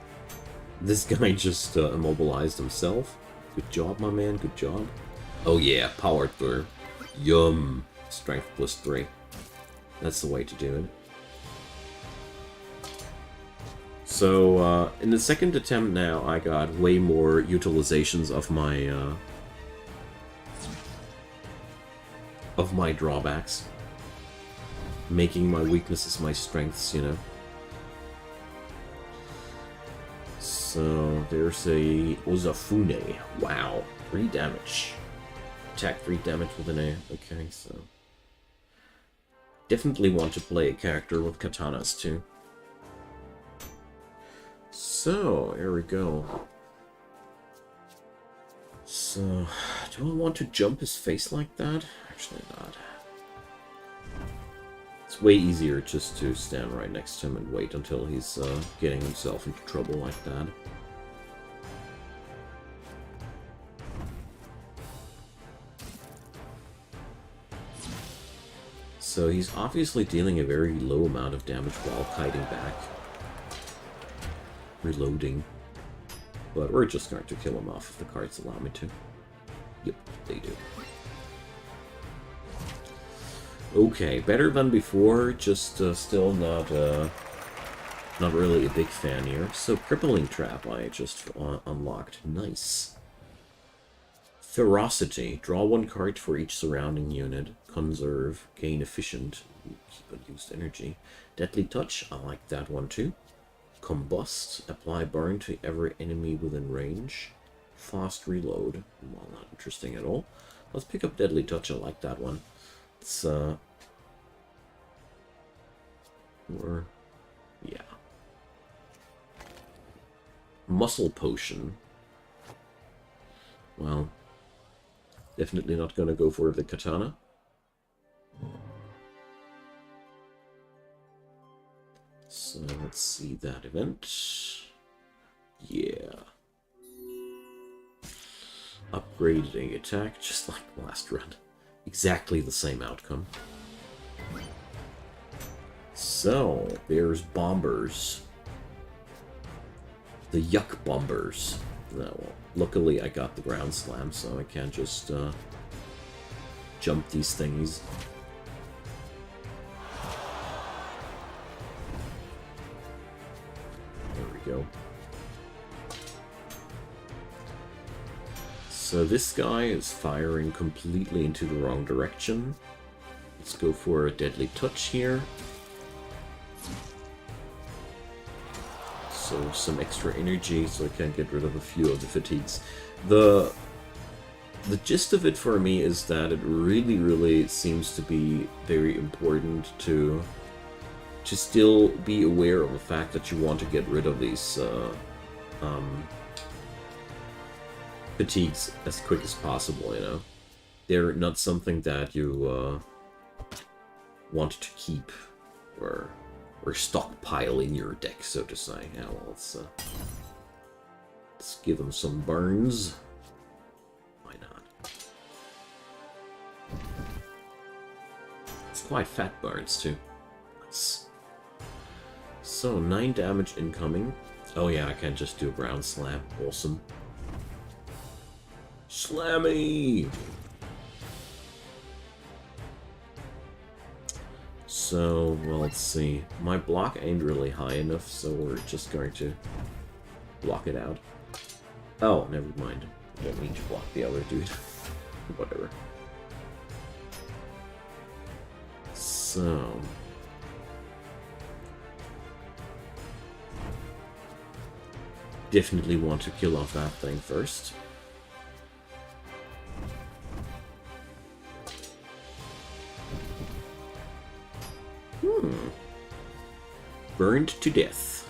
This guy just immobilized himself. Good job, my man, good job. Oh yeah, power through. Yum. Strength +3. That's the way to do it. So, in the second attempt now, I got way more utilizations of my drawbacks. Making my weaknesses my strengths, you know. So, there's a Ozafune. Wow, 3 damage. Attack 3 damage with an A. Okay, so... definitely want to play a character with katanas, too. So, here we go. So, do I want to jump his face like that? Actually not. It's way easier just to stand right next to him and wait until he's getting himself into trouble like that. So he's obviously dealing a very low amount of damage while kiting back. Reloading. But we're just going to kill him off if the cards allow me to. Yep, they do. Okay, better than before, just still not really a big fan here. So, Crippling Trap I just unlocked. Nice. Ferocity. Draw 1 card for each surrounding unit. Conserve. Gain efficient. Keep unused energy. Deadly Touch. I like that one too. Combust. Apply burn to every enemy within range. Fast reload. Well, not interesting at all. Let's pick up Deadly Touch. I like that one. It's, or, yeah. Muscle Potion. Well, definitely not gonna go for the katana. So, let's see that event. Yeah. Upgrading attack, just like last run. Exactly the same outcome. So, there's Bombers. The Yuck Bombers. Oh, well, luckily I got the Ground Slam, so I can't just jump these thingies. There we go. So this guy is firing completely into the wrong direction. Let's go for a Deadly Touch here. So some extra energy so I can get rid of a few of the fatigues. The gist of it for me is that it really seems to be very important to still be aware of the fact that you want to get rid of these fatigues as quick as possible, you know. They're not something that you want to keep or stockpile in your deck, so to say. Yeah, well, let's give them some burns. Why not? It's quite fat burns too. Nice. So 9 damage incoming. Oh yeah, I can just do a ground slam. Awesome. Slammy! So, well, let's see. My block ain't really high enough, so we're just going to block it out. Oh, never mind. I don't need to block the other dude. Whatever. So... definitely want to kill off that thing first. Burned to death.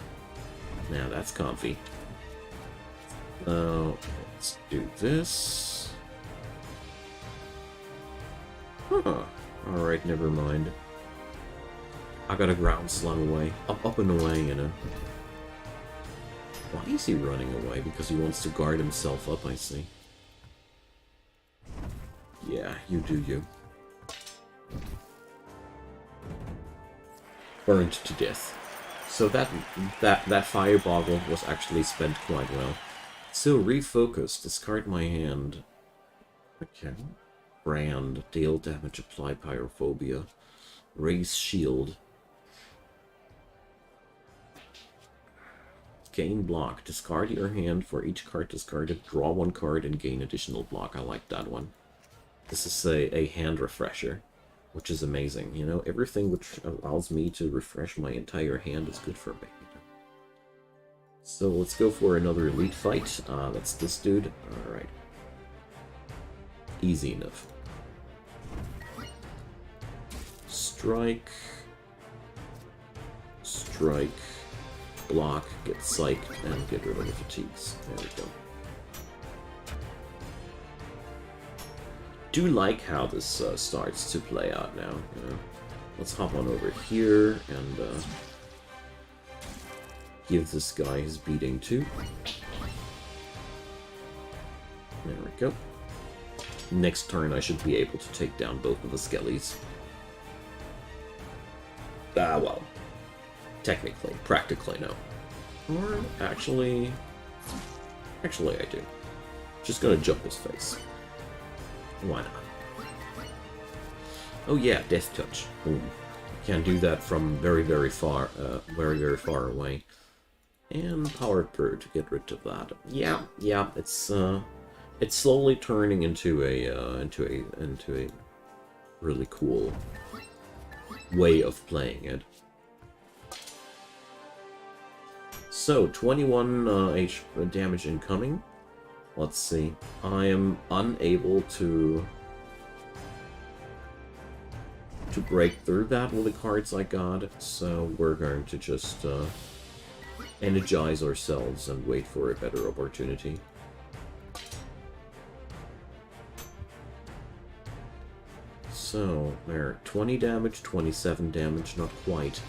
Now that's comfy. Let's do this. Huh. Alright, never mind. I got a ground slam away. Up and away, you know. Why is he running away? Because he wants to guard himself up, I see. Yeah, you do you. Burned to death. So that fire boggle was actually spent quite well. So refocus, discard my hand. Okay. Brand, deal damage, apply pyrophobia. Raise shield. Gain block. Discard your hand for each card discarded. Draw 1 card and gain additional block. I like that one. This is a hand refresher, which is amazing. You know, everything which allows me to refresh my entire hand is good for me. So let's go for another elite fight. That's this dude. Alright. Easy enough. Strike. Strike. Block. Get psyched. And get rid of the fatigues. There we go. Do like how this starts to play out now. You know? Let's hop on over here and give this guy his beating too. There we go. Next turn I should be able to take down both of the skellies. Ah, well. Technically. Practically, no. Or, actually... Actually, I do. Just gonna jump his face. Why not? Oh yeah, Death Touch. Boom. Can do that from very, very far away. And Power Brew to get rid of that. Yeah, it's slowly turning into a really cool way of playing it. So 21 damage incoming. Let's see. I am unable to break through that with the cards I got, so we're going to just energize ourselves and wait for a better opportunity. So, there, 20 damage, 27 damage, not quite.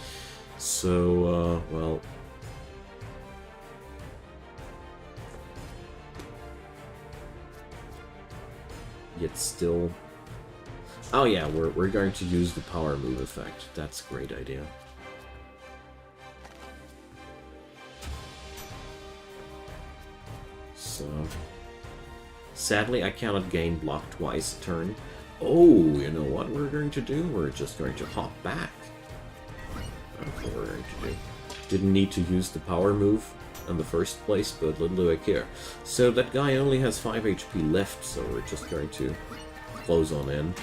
So, well... Yet still... Oh yeah, we're going to use the power move effect. That's a great idea. So... Sadly, I cannot gain block twice a turn. Oh, you know what we're going to do? We're just going to hop back. That's what we're going to do. Didn't need to use the power move in the first place, but little do I care. So that guy only has 5 HP left, so we're just going to close on in.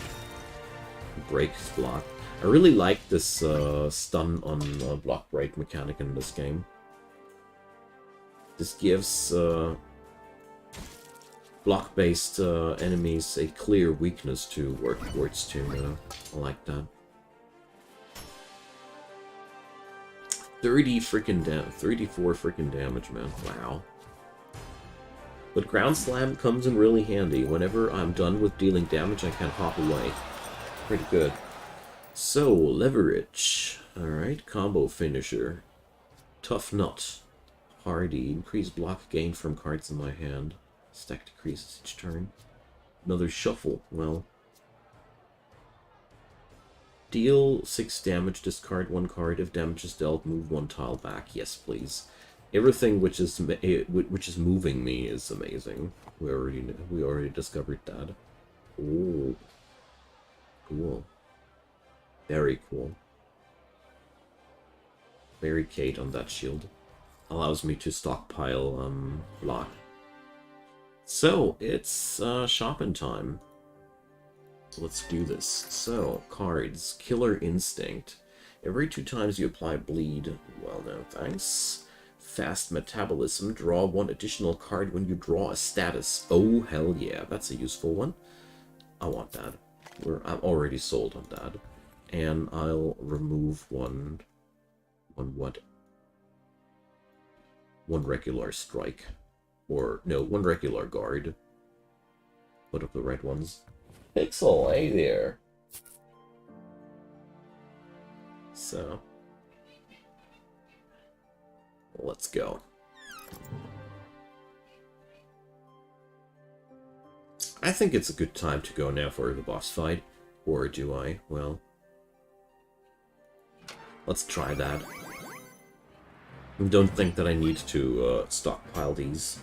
Break his block. I really like this stun on block break mechanic in this game. This gives block-based enemies a clear weakness to work towards too. I like that. 34 freaking damage, man. Wow. But Ground Slam comes in really handy. Whenever I'm done with dealing damage, I can hop away. Pretty good. So, Leverage. Alright, Combo Finisher. Tough Nut. Hardy. Increased block gain from cards in my hand. Stack decreases each turn. Another Shuffle. Well. Deal 6 damage, discard 1 card. If damage is dealt, move 1 tile back. Yes, please. Everything which is moving me is amazing. We already discovered that. Oh, cool. Very cool. Barricade on that shield allows me to stockpile block. So it's shopping time. Let's do this. So cards, Killer Instinct. Every 2 times you apply bleed. Well, no thanks. Fast Metabolism. Draw 1 additional card when you draw a status. Oh, hell yeah. That's a useful one. I want that. I'm already sold on that. And I'll remove one regular strike. Or, no, 1 regular guard. Put up the red ones. Pixel, hey there. So... let's go. I think it's a good time to go now for the boss fight. Or do I? Well... let's try that. Don't think that I need to stockpile these.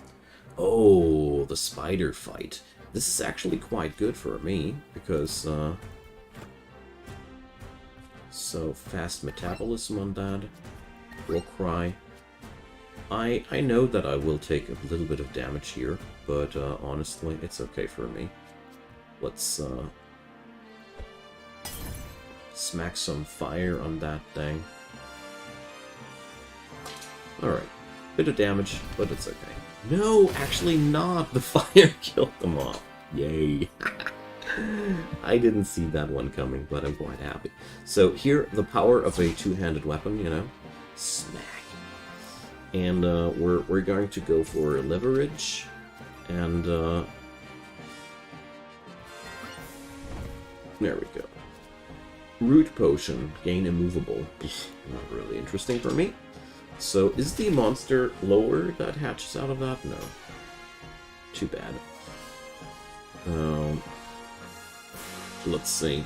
Oh, the spider fight. This is actually quite good for me, because... so, fast metabolism on that. Will cry. I know that I will take a little bit of damage here, but honestly, it's okay for me. Let's smack some fire on that thing. Alright. Bit of damage, but it's okay. No, actually not! The fire killed them off. Yay. I didn't see that one coming, but I'm quite happy. So here, the power of a two-handed weapon, you know. Smack. And we're going to go for leverage. And there we go. Root Potion, gain immovable. Not really interesting for me. So, is the monster lower that hatches out of that? No. Too bad. Let's see.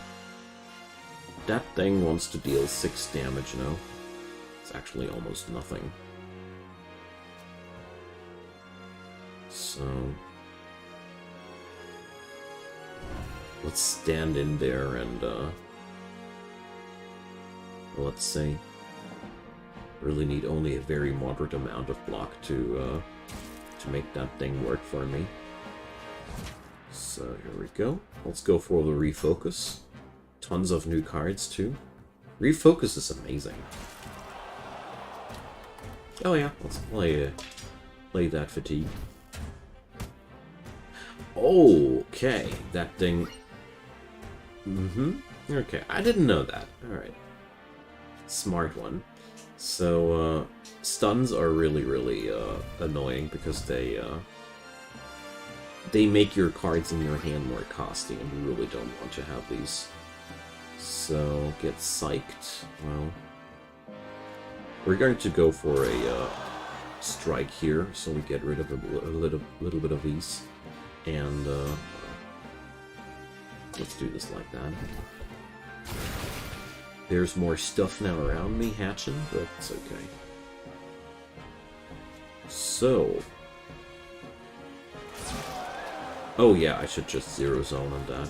That thing wants to deal 6 damage, no? It's actually almost nothing. So... let's stand in there and, let's see. Really need only a very moderate amount of block to make that thing work for me. So here we go. Let's go for the refocus. Tons of new cards too. Refocus is amazing. Oh yeah, let's play that fatigue. Okay, that thing. Okay, I didn't know that. All right, smart one. So, stuns are really, really annoying because they make your cards in your hand more costly, and you really don't want to have these. So, get psyched. Well, we're going to go for a strike here, so we get rid of a little bit of these, and let's do this like that. There's more stuff now around me hatching, but it's okay. So... oh yeah, I should just zero zone on that.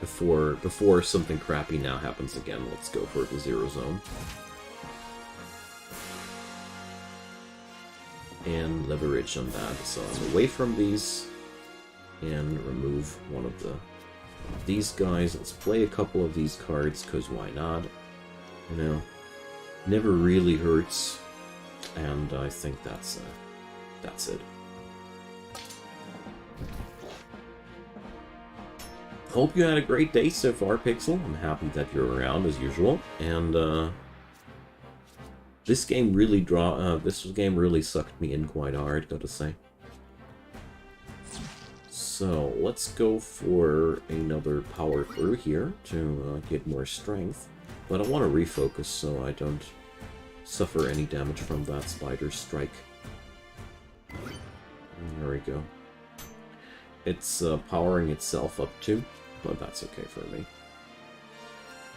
Before something crappy now happens again, let's go for the zero zone. And leverage on that, so I'm away from these, and remove one of these guys. Let's play a couple of these cards, because why not? You know, never really hurts, and I think that's it. Hope you had a great day so far, Pixel. I'm happy that you're around as usual, and this game really sucked me in quite hard, gotta say. So let's go for another power through here to get more strength. But I want to refocus so I don't suffer any damage from that spider strike. There we go. It's powering itself up too, but that's okay for me.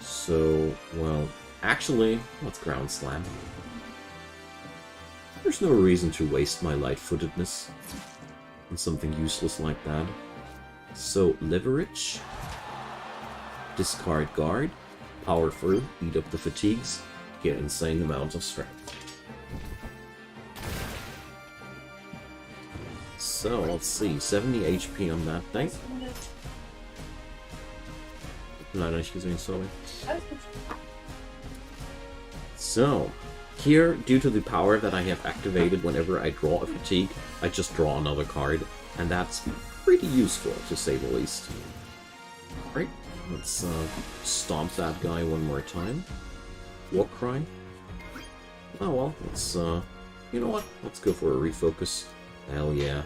So, well, actually, let's ground slam. There's no reason to waste my light-footedness on something useless like that. So, leverage, discard guard, power through, eat up the fatigues, get insane amounts of strength. So, let's see, 70 HP on that thing. Nein, nicht gesehen, sorry. So, here, due to the power that I have activated whenever I draw a fatigue, I just draw another card, and that's pretty useful, to say the least. Alright, let's stomp that guy one more time. War cry. Oh well, let's, you know what? Let's go for a refocus. Hell yeah.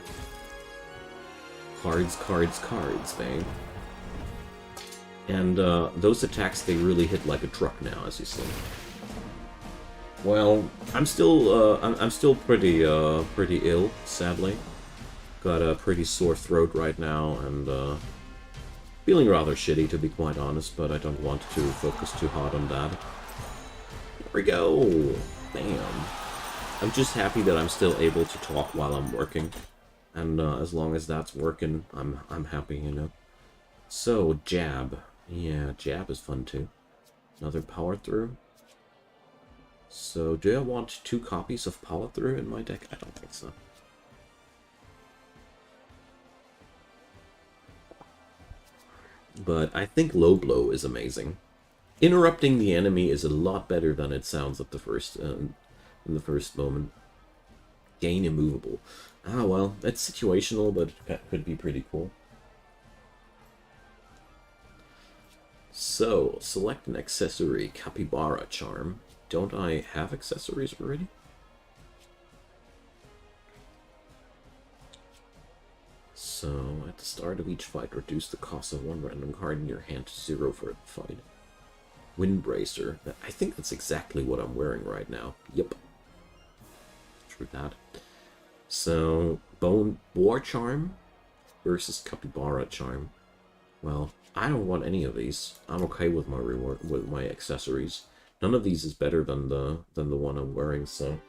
Cards, cards, cards, babe. And those attacks, they really hit like a truck now, as you see. Well, I'm still pretty ill, sadly. Got a pretty sore throat right now, and feeling rather shitty, to be quite honest. But I don't want to focus too hard on that. There we go. Damn. I'm just happy that I'm still able to talk while I'm working, and as long as that's working, I'm happy, you know. So jab, yeah, jab is fun too. Another power through. So do I want 2 copies of power through in my deck? I don't think so. But I think low blow is amazing. Interrupting the enemy is a lot better than it sounds at the first. In the first moment. Gain immovable. Ah, well, that's situational, but it could be pretty cool. So, select an accessory, Capybara Charm. Don't I have accessories already? So, at the start of each fight, reduce the cost of 1 random card in your hand to 0 for the fight. Windbracer. I think that's exactly what I'm wearing right now. Yep. True that. So, Bone War Charm versus Capybara Charm. Well, I don't want any of these. I'm okay with my reward, with my accessories. None of these is better than the one I'm wearing, so.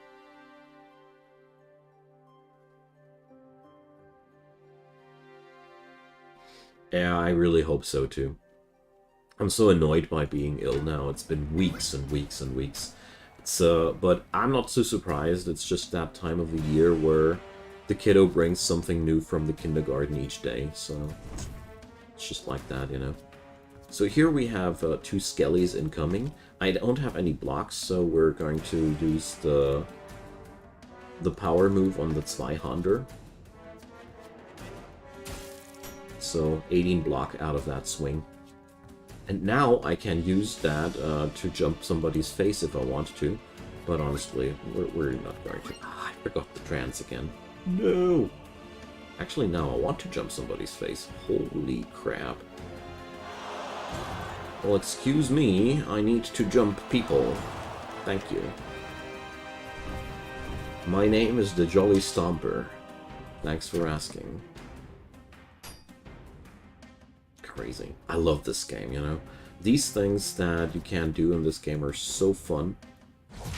Yeah, I really hope so too. I'm so annoyed by being ill now. It's been weeks and weeks and weeks. But I'm not so surprised. It's just that time of the year where the kiddo brings something new from the kindergarten each day, so it's just like that, you know. So here we have 2 Skellies incoming. I don't have any blocks, so we're going to use the power move on the Zweihander. So 18 block out of that swing. And now I can use that to jump somebody's face if I want to. But honestly, we're not going to. Ah, I forgot the trance again. No! Actually, now I want to jump somebody's face. Holy crap. Well, excuse me, I need to jump people. Thank you. My name is the Jolly Stomper. Thanks for asking. Crazy. I love this game, you know. These things that you can do in this game are so fun.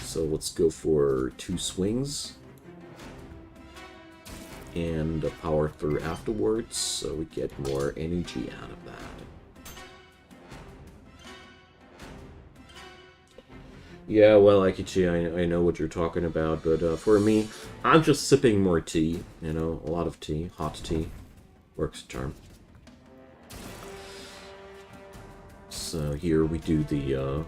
So let's go for 2 swings. And a power through afterwards, so we get more energy out of that. Yeah, well, Aikichi, I know what you're talking about, but for me, I'm just sipping more tea, you know, a lot of tea, hot tea. Works a charm. So here we do the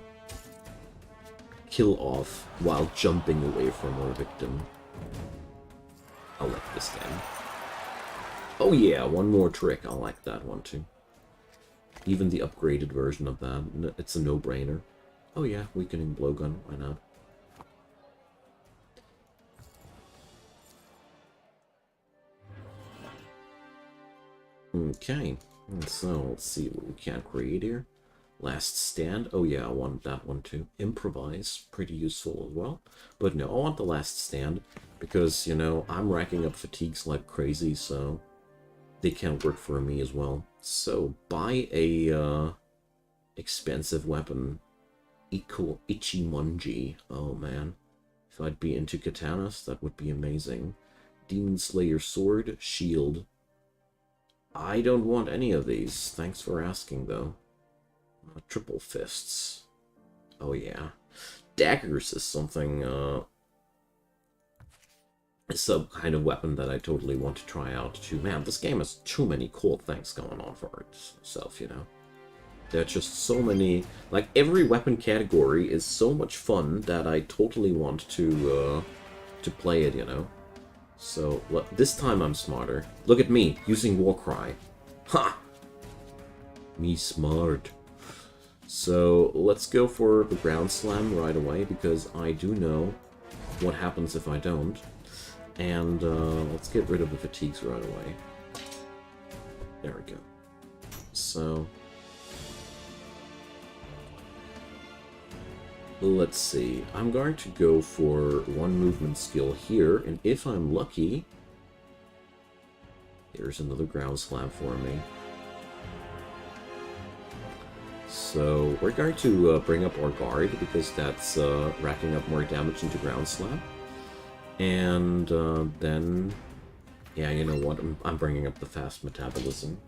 kill off while jumping away from our victim. I like this game. Oh yeah, one more trick. I like that one too. Even the upgraded version of that. It's a no-brainer. Oh yeah, weakening blowgun. Why not? Okay, so let's see what we can create here. Last stand. Oh yeah, I want that one too. Improvise, pretty useful as well. But no, I want the last stand because, you know, I'm racking up fatigues like crazy, so they can work for me as well. So buy a expensive weapon. Ichimonji. Oh man. If I'd be into katanas, that would be amazing. Demon Slayer sword, shield. I don't want any of these. Thanks for asking, though. Triple fists. Oh, yeah. Daggers is something, is some kind of weapon that I totally want to try out, too. Man, this game has too many cool things going on for itself, you know? There are just so many... Like, every weapon category is so much fun that I totally want to play it, you know? So, this time I'm smarter. Look at me, using Warcry. Ha! Me smart. So, let's go for the ground slam right away, because I do know what happens if I don't. And, let's get rid of the fatigues right away. There we go. So... let's see. I'm going to go for one movement skill here, and if I'm lucky... here's another ground slam for me. So we're going to bring up our guard, because that's racking up more damage into ground slam. And then... yeah, you know what? I'm bringing up the fast metabolism.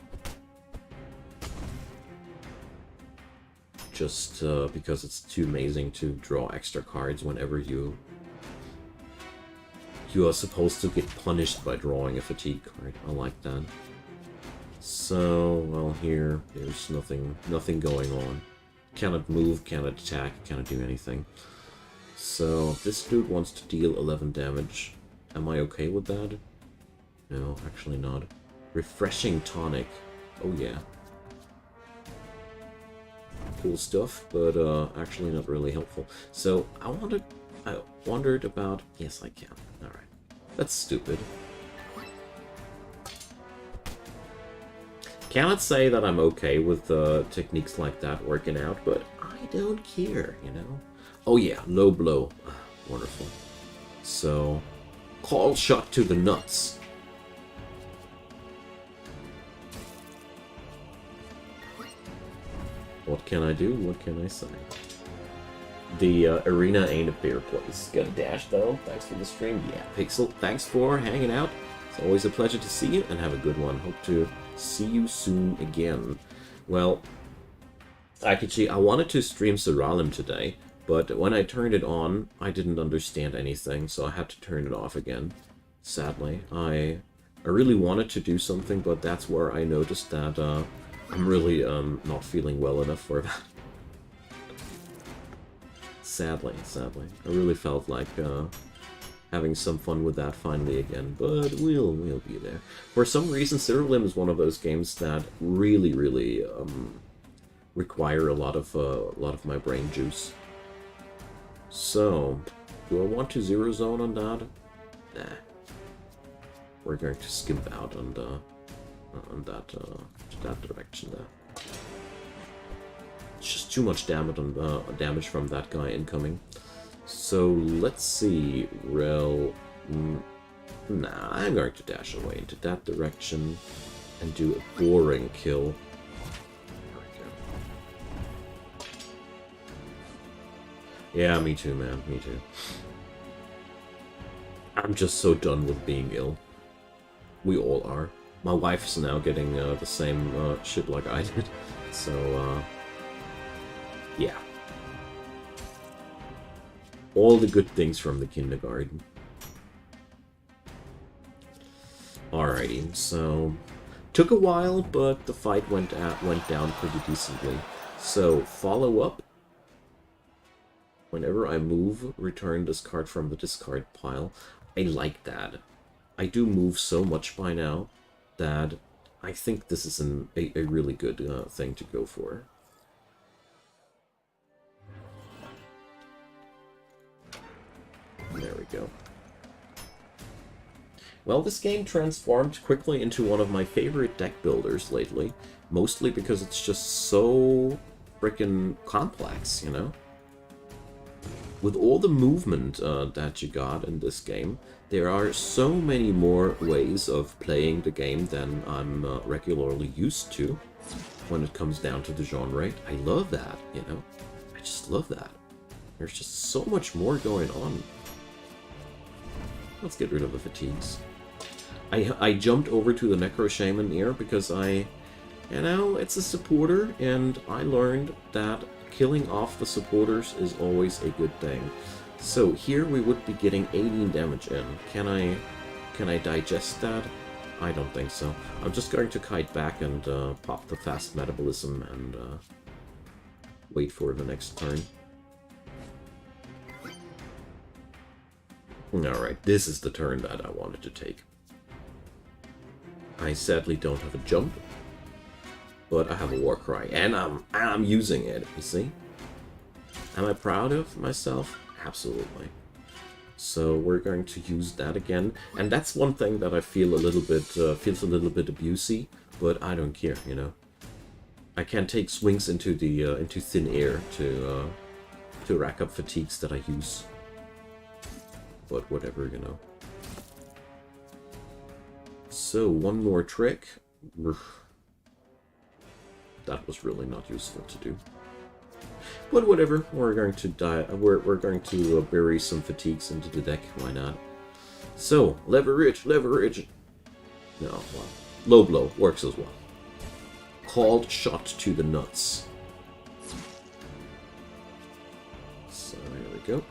Just because it's too amazing to draw extra cards whenever you are supposed to get punished by drawing a fatigue card. I like that. So, well, here, there's nothing going on. Cannot move, cannot attack, cannot do anything. So, this dude wants to deal 11 damage. Am I okay with that? No, actually not. Refreshing tonic. Oh yeah. Cool stuff, but actually not really helpful. So I wondered about... yes, I can. Alright. That's stupid. Cannot say that I'm okay with techniques like that working out, but I don't care, you know? Oh yeah, low blow. Wonderful. So, call shot to the nuts. What can I do? What can I say? The arena ain't a fair place. Got a dash, though. Thanks for the stream. Yeah, Pixel, thanks for hanging out. It's always a pleasure to see you, and have a good one. Hope to see you soon again. Well, actually, I wanted to stream Seralim today, but when I turned it on, I didn't understand anything, so I had to turn it off again. Sadly. I really wanted to do something, but that's where I noticed that, I'm really, not feeling well enough for that. Sadly. I really felt like, having some fun with that finally again, but we'll be there. For some reason, Seralim is one of those games that really, require a lot of my brain juice. So, do I want to zero zone on that? Nah. We're going to skimp out on that direction there. It's just too much damage from that guy incoming. So let's see. Nah, I'm going to dash away into that direction and do a boring kill. There we go. Yeah, me too, man. Me too. I'm just so done with being ill. We all are. My wife's now getting the same shit like I did, so yeah. All the good things from the kindergarten. Alrighty, so took a while, but the fight went down pretty decently. So follow up. Whenever I move, return this card from the discard pile. I like that. I do move so much by now that I think this is a really good thing to go for. There we go. Well, this game transformed quickly into one of my favorite deck builders lately, mostly because it's just so freaking complex, you know? With all the movement that you got in this game, there are so many more ways of playing the game than I'm regularly used to when it comes down to the genre. I love that, you know? I just love that. There's just so much more going on. Let's get rid of the fatigues. I jumped over to the Necro Shaman here because you know, it's a supporter, and I learned that killing off the supporters is always a good thing. So here we would be getting 18 damage in. Can I digest that? I don't think so. I'm just going to kite back and pop the fast metabolism and wait for the next turn. Alright, this is the turn that I wanted to take. I sadly don't have a jump, but I have a Warcry, and I'm using it, you see? Am I proud of myself? Absolutely. So we're going to use that again, and that's one thing that I feel a little bit, feels a little bit abusey, but I don't care, you know? I can take swings into the, into thin air to rack up fatigues that I use. But whatever, you know. So, one more trick. That was really not useful to do. But whatever, we're going to we're going to bury some fatigues into the deck, why not? So, leverage. No, well, low blow works as well. Called shot to the nuts. So, here we go.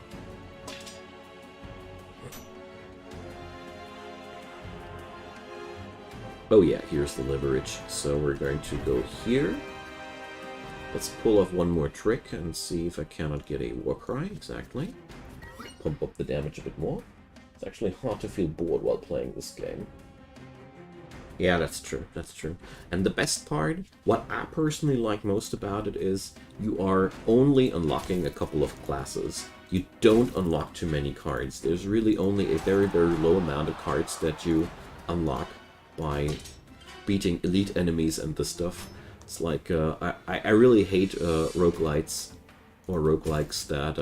Oh yeah, here's the leverage. So we're going to go here. Let's pull off one more trick and see if I cannot get a Warcry. Exactly. Pump up the damage a bit more. It's actually hard to feel bored while playing this game. Yeah, that's true. That's true. And the best part, what I personally like most about it is you are only unlocking a couple of classes. You don't unlock too many cards. There's really only a very, very low amount of cards that you unlock by beating elite enemies and the stuff. It's like, I really hate roguelites or roguelikes that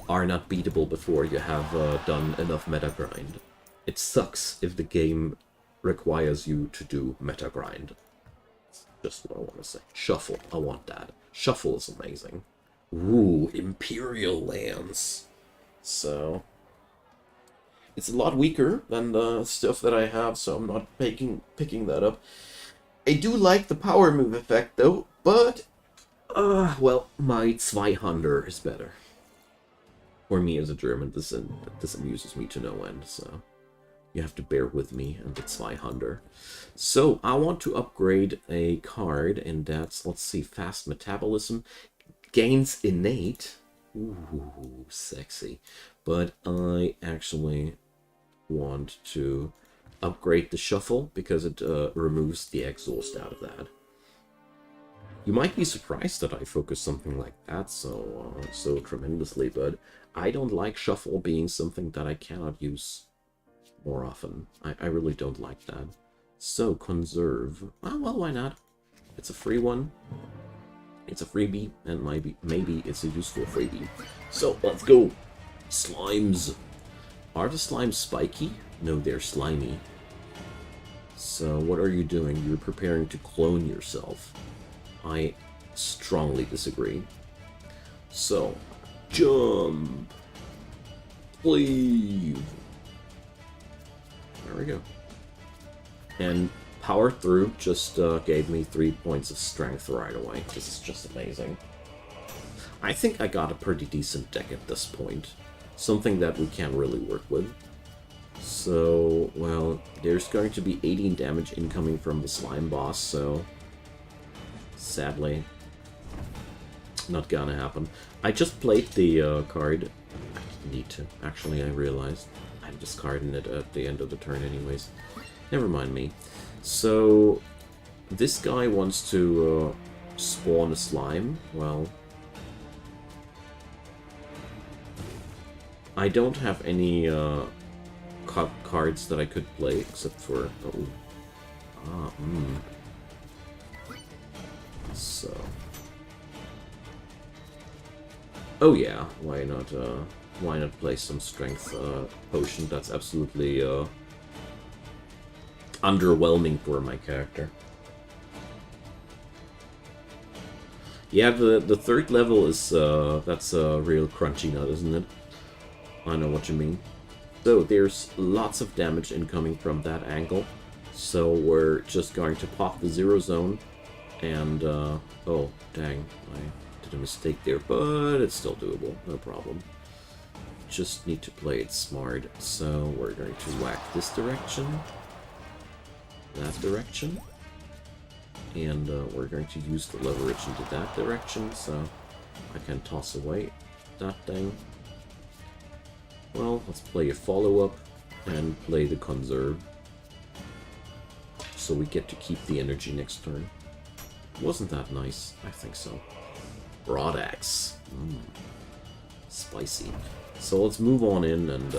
are not beatable before you have done enough meta grind. It sucks if the game requires you to do meta grind. That's just what I want to say. Shuffle, I want that. Shuffle is amazing. Ooh, Imperial Lance. So it's a lot weaker than the stuff that I have, so I'm not picking that up. I do like the power move effect, though, but, well, my 200 is better. For me as a German, this amuses me to no end, so you have to bear with me and the 200. So, I want to upgrade a card, and that's, let's see, Fast Metabolism. Gains Innate. Ooh, sexy. But I actually want to upgrade the Shuffle because it removes the exhaust out of that. You might be surprised that I focus something like that so tremendously, but I don't like Shuffle being something that I cannot use more often. I really don't like that. So, Conserve. Oh, well, why not? It's a free one. It's a freebie, and maybe it's a useful freebie. So, let's go. Slimes. Are the slimes spiky? No, they're slimy. So, what are you doing? You're preparing to clone yourself. I strongly disagree. So, jump. Cleave. There we go. And Power Through just gave me 3 points of strength right away. This is just amazing. I think I got a pretty decent deck at this point. Something that we can really work with. So, well, there's going to be 18 damage incoming from the slime boss, so sadly, not gonna happen. I just played the card. I didn't need to. Actually, I realized I'm discarding it at the end of the turn anyways. Never mind me. So, this guy wants to spawn a slime. Well, I don't have any cards that I could play, except for... Oh. So... Oh yeah, why not play some strength potion? That's absolutely underwhelming for my character. Yeah, the third level is that's a real crunchy nut, isn't it? I know what you mean. So there's lots of damage incoming from that angle. So we're just going to pop the 0 zone, and oh dang, I did a mistake there, but it's still doable, no problem. Just need to play it smart. So we're going to whack this direction, that direction, and we're going to use the leverage into that direction, so I can toss away that thing. Well, let's play a follow-up and play the conserve, so we get to keep the energy next turn. Wasn't that nice? I think so. Broadaxe. Spicy. So let's move on in and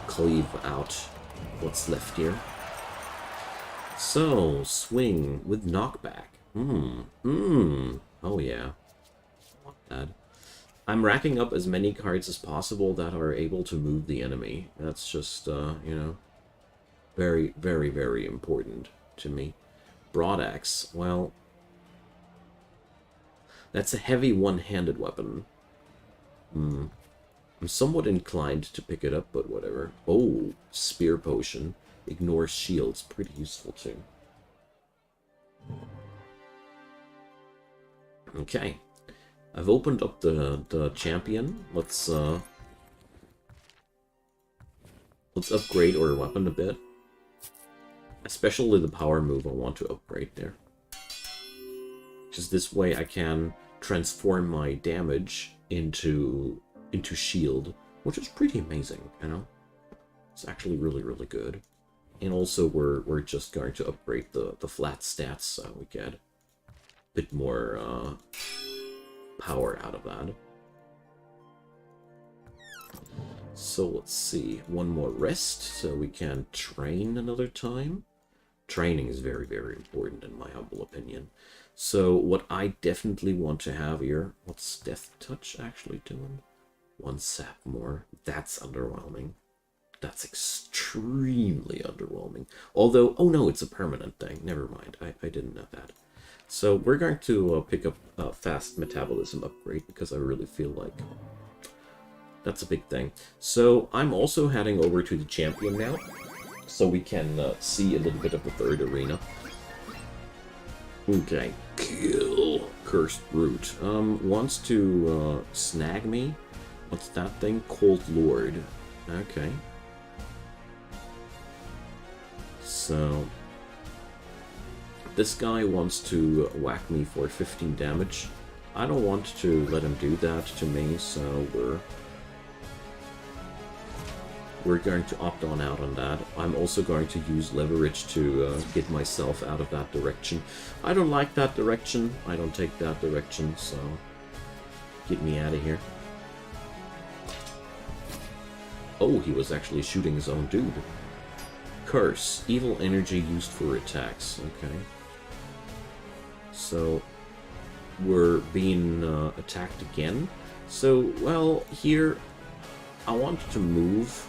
cleave out what's left here. So, swing with knockback. Oh yeah. Not bad. I'm racking up as many cards as possible that are able to move the enemy. That's just, you know, very, very, very important to me. Broadaxe. Well, that's a heavy one-handed weapon. I'm somewhat inclined to pick it up, but whatever. Oh, Spear Potion. Ignores shields. Pretty useful, too. Okay. I've opened up the champion. Let's upgrade our weapon a bit. Especially the power move I want to upgrade there. Just this way I can transform my damage into shield, which is pretty amazing, you know? It's actually really, really good. And also we're just going to upgrade the flat stats so we get a bit more power out of that. So let's see, one more rest so we can train another time. Training is very, very important in my humble opinion. So what I definitely want to have here, what's Death Touch actually doing? 1 sap more. That's underwhelming. That's extremely underwhelming. Although, oh no, it's a permanent thing. Never mind, I didn't know that. So we're going to pick up Fast Metabolism upgrade because I really feel like that's a big thing. So I'm also heading over to the champion now, so we can see a little bit of the third arena. Okay, kill Cursed Brute. Wants to snag me. What's that thing? Cold Lord. Okay. So this guy wants to whack me for 15 damage. I don't want to let him do that to me, so we're going to opt on out on that. I'm also going to use leverage to get myself out of that direction. I don't like that direction. I don't take that direction, so get me out of here. Oh, he was actually shooting his own dude. Curse. Evil energy used for attacks. Okay. So we're being attacked again. So, well, here I want to move,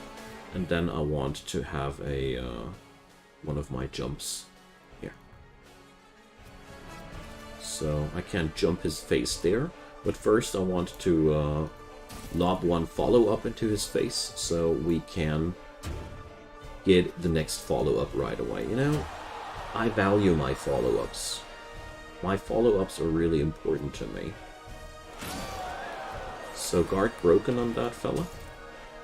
and then I want to have a one of my jumps here. So I can't jump his face there, but first I want to lob one follow-up into his face so we can get the next follow-up right away. You know, I value my follow-ups. My follow-ups are really important to me. So guard broken on that fella.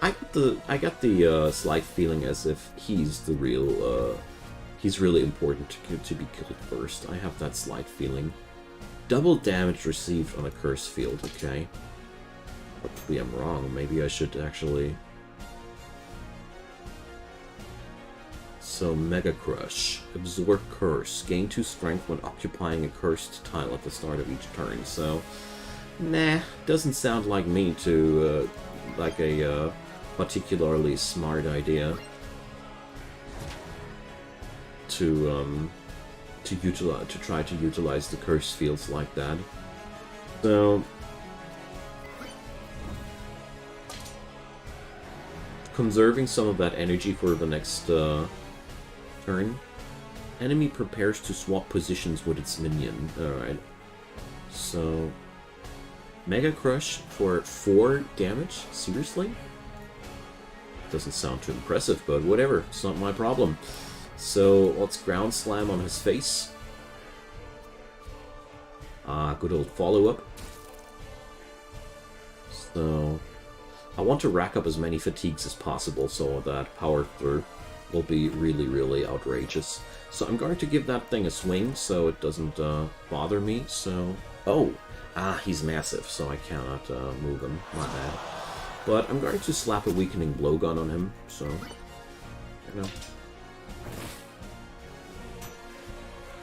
I got the slight feeling as if he's the real, he's really important to be killed first. I have that slight feeling. Double damage received on a curse field, okay. Hopefully I'm wrong, maybe I should actually... So, Mega Crush. Absorb Curse. Gain 2 strength when occupying a cursed tile at the start of each turn. So, nah, doesn't sound like me to, like a particularly smart idea. to try to utilize the curse fields like that. So conserving some of that energy for the next turn. Enemy prepares to swap positions with its minion. Alright. So Mega Crush for 4 damage? Seriously? Doesn't sound too impressive, but whatever. It's not my problem. So let's Ground Slam on his face. Good old follow-up. So I want to rack up as many fatigues as possible so that power through will be really, really outrageous. So I'm going to give that thing a swing so it doesn't bother me. So, oh, he's massive, so I cannot move him. My bad. But I'm going to slap a weakening blowgun on him. So, you know.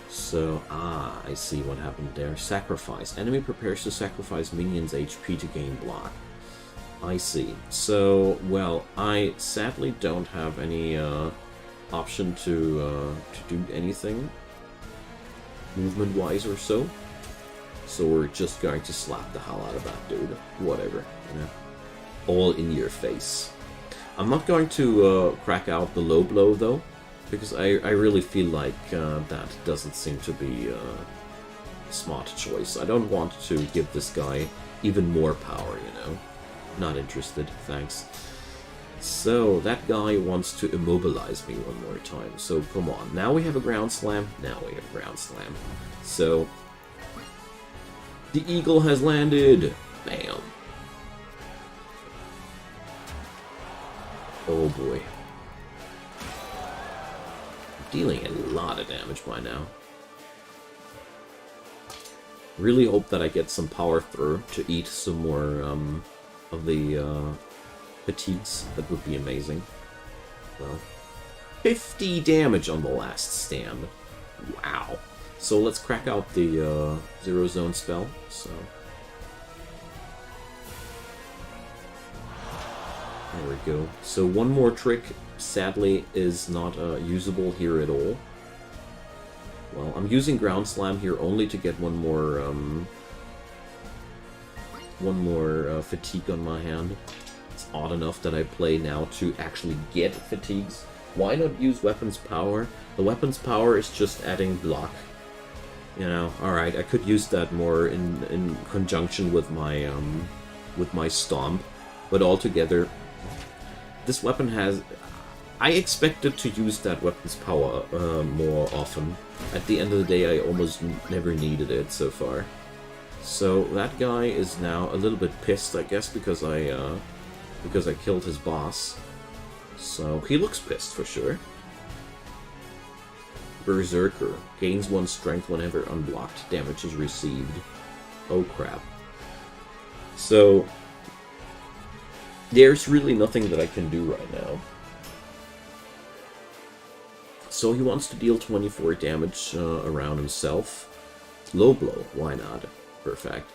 So, I see what happened there. Sacrifice. Enemy prepares to sacrifice minions' HP to gain block. I see. So, well, I sadly don't have any option to do anything movement-wise or so. So we're just going to slap the hell out of that dude. Whatever, you know. All in your face. I'm not going to crack out the low blow, though, because I really feel like that doesn't seem to be a smart choice. I don't want to give this guy even more power, you know. Not interested, thanks. So, that guy wants to immobilize me one more time. So, come on. Now we have a Ground Slam. Now we have a Ground Slam. So, the Eagle has landed. Bam. Oh boy. Dealing a lot of damage by now. Really hope that I get some power through to eat some more of the fatigues. That would be amazing. Well, 50 damage on the last stand. Wow. So let's crack out the Zero Zone spell. So there we go. So one more trick, sadly, is not usable here at all. Well, I'm using Ground Slam here only to get one more fatigue on my hand. It's odd enough that I play now to actually get fatigues. Why not use Weapons Power? The Weapons Power is just adding block. You know, alright, I could use that more in conjunction with my Stomp. But altogether, this weapon has... I expected to use that Weapons Power more often. At the end of the day, I almost never needed it so far. So that guy is now a little bit pissed, I guess, because I killed his boss. So he looks pissed for sure. Berserker. Gains 1 strength whenever unblocked. Damage is received. Oh crap. So there's really nothing that I can do right now. So he wants to deal 24 damage around himself. Low blow, why not? Perfect.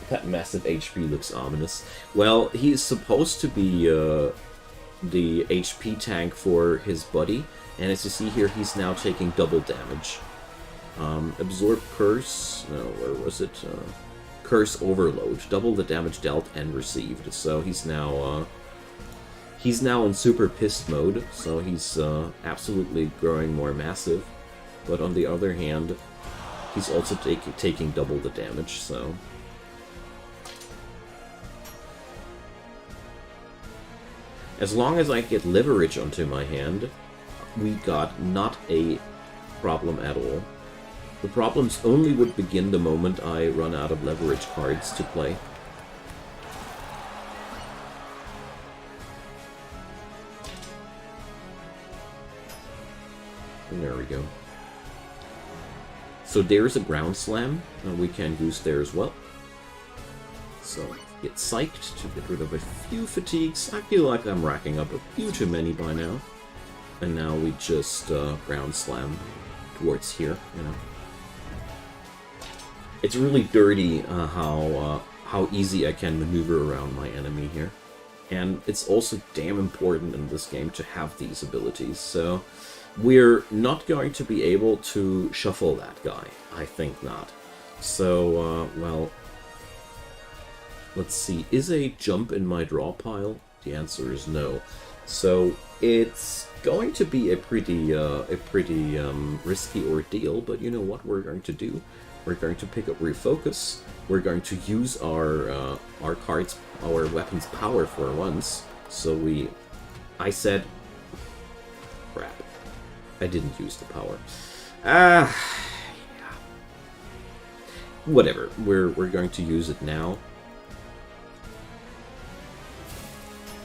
That massive HP looks ominous. Well, he's supposed to be the HP tank for his buddy, and as you see here, he's now taking double damage. Absorb Curse, no, where was it? Curse Overload, double the damage dealt and received. So he's now in super pissed mode, so he's absolutely growing more massive. But on the other hand, he's also taking double the damage, so... As long as I get leverage onto my hand, we got not a problem at all. The problems only would begin the moment I run out of leverage cards to play. And there we go. So there's a Ground Slam, and we can use there as well. So, get psyched to get rid of a few fatigues. I feel like I'm racking up a few too many by now. And now we just Ground Slam towards here, you know. It's really dirty how easy I can maneuver around my enemy here. And it's also damn important in this game to have these abilities, so we're not going to be able to shuffle that guy. I think not. So, well, let's see. Is a jump in my draw pile? The answer is no. So it's going to be a pretty risky ordeal, but you know what we're going to do? We're going to pick up Refocus. We're going to use our weapon's power for once. So I said, crap. I didn't use the power. Yeah. Whatever. We're going to use it now.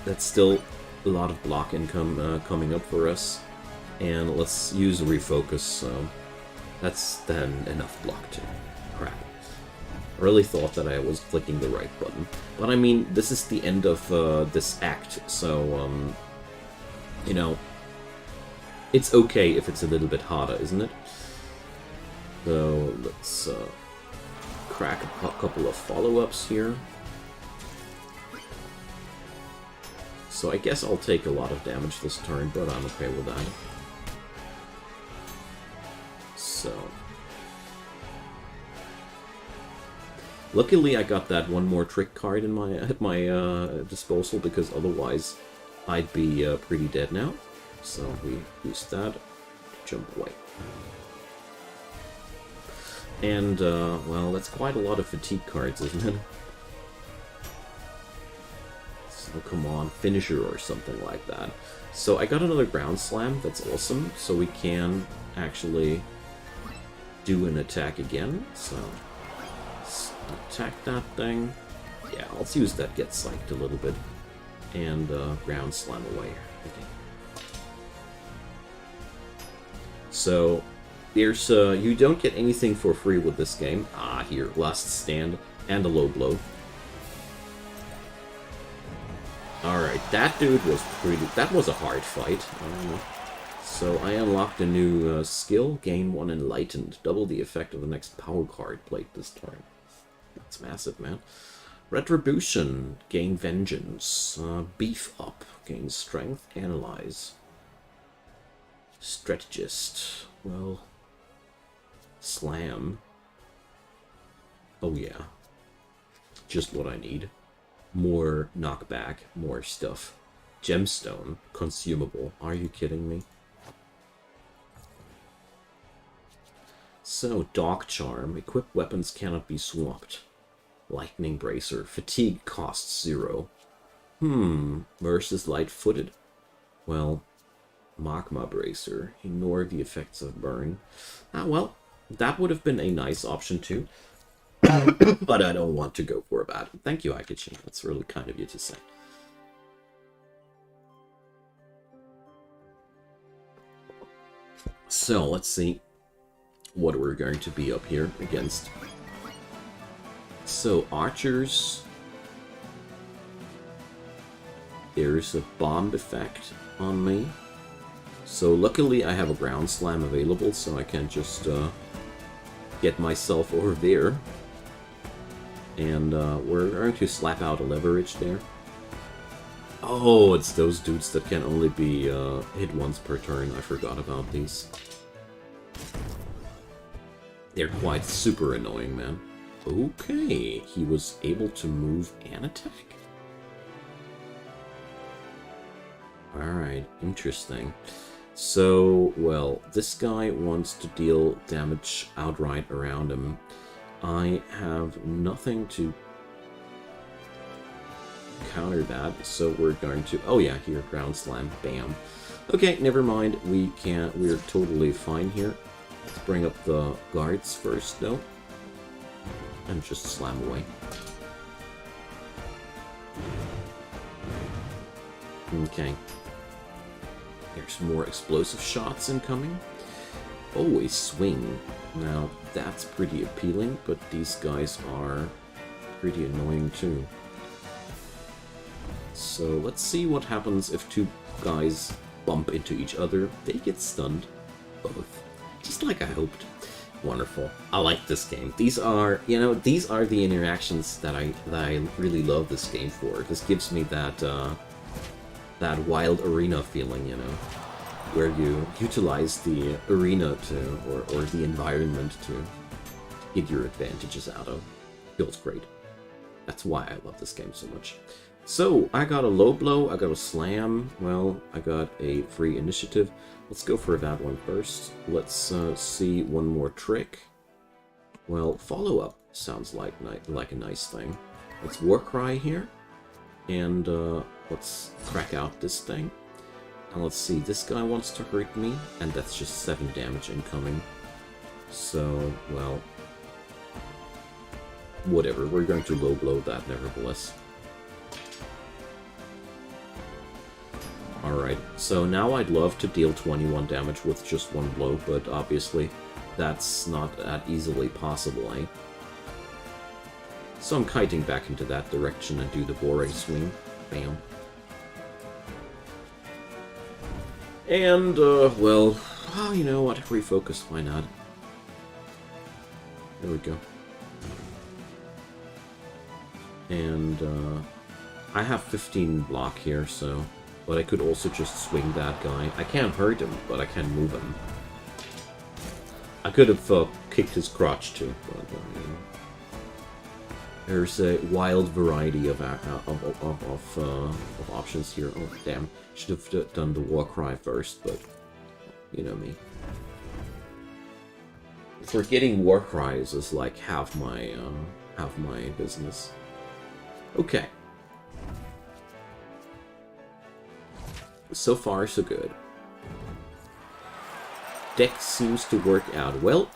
That's still a lot of block income coming up for us, and let's use a Refocus. So that's then enough block too. Crap. I really thought that I was clicking the right button, but I mean, this is the end of this act, so you know, it's okay if it's a little bit harder, isn't it? So let's crack a couple of follow-ups here. So I guess I'll take a lot of damage this turn, but I'm okay with that. So luckily I got that one more trick card in my at my disposal, because otherwise I'd be pretty dead now. So we use that to jump away. And well, that's quite a lot of fatigue cards, isn't it? Oh, come on, finisher or something like that. So I got another ground slam, that's awesome. So we can actually do an attack again. So let's attack that thing. Yeah, let's use that get psyched a little bit. And ground slam away. Okay. So there's you don't get anything for free with this game. Ah, here, last stand and a low blow. Alright, that dude was that was a hard fight. So I unlocked a new skill, gain 1 enlightened. Double the effect of the next power card played this turn. That's massive, man. Retribution, gain vengeance. Beef up, gain strength, analyze. Strategist, well, slam. Oh yeah, just what I need. More knockback, more stuff. Gemstone, consumable. Are you kidding me? So, Dog Charm. Equipped weapons cannot be swapped. Lightning Bracer. Fatigue costs 0. Versus Light-footed. Well, Magma Bracer. Ignore the effects of burn. Ah, well, that would have been a nice option too. But I don't want to go for that. Thank you, Aikachi. That's really kind of you to say. So, let's see what we're going to be up here against. So, archers. There's a bomb effect on me. So, luckily I have a ground slam available, so I can just get myself over there. And we're going to slap out a leverage there. Oh, it's those dudes that can only be hit once per turn. I forgot about these. They're quite super annoying, man. Okay, he was able to move and attack. Alright, interesting. So, well, this guy wants to deal damage outright around him. I have nothing to counter that, so we're going to... Oh yeah, here, ground slam, bam. Okay, never mind, we're totally fine here. Let's bring up the guards first, though. And just slam away. Okay. There's more explosive shots incoming. Oh, a swing. Now, that's pretty appealing, but these guys are pretty annoying too. So, let's see what happens if two guys bump into each other. They get stunned. Both. Just like I hoped. Wonderful. I like this game. These are, you know, these are the interactions that I really love this game for. This gives me that that wild arena feeling, you know, where you utilize the arena to, or the environment to get your advantages out of. Feels great. That's why I love this game so much. So, I got a low blow, I got a slam, well, I got a free initiative. Let's go for that one first. Let's see one more trick. Well, follow-up sounds like a nice thing. Let's Warcry here, and let's crack out this thing. And let's see, this guy wants to hurt me, and that's just 7 damage incoming. So, well, whatever, we're going to low blow that nevertheless. Alright, so now I'd love to deal 21 damage with just one blow, but obviously that's not that easily possible, eh? So I'm kiting back into that direction and do the Bore swing. Bam. And, well, oh, you know what, refocus, why not? There we go. And, I have 15 block here, so... But I could also just swing that guy. I can't hurt him, but I can move him. I could have kicked his crotch too, but there's a wild variety of options here. Oh damn! Should have done the Warcry first, but you know me. Forgetting Warcries is like half my business. Okay. So far, so good. Deck seems to work out well,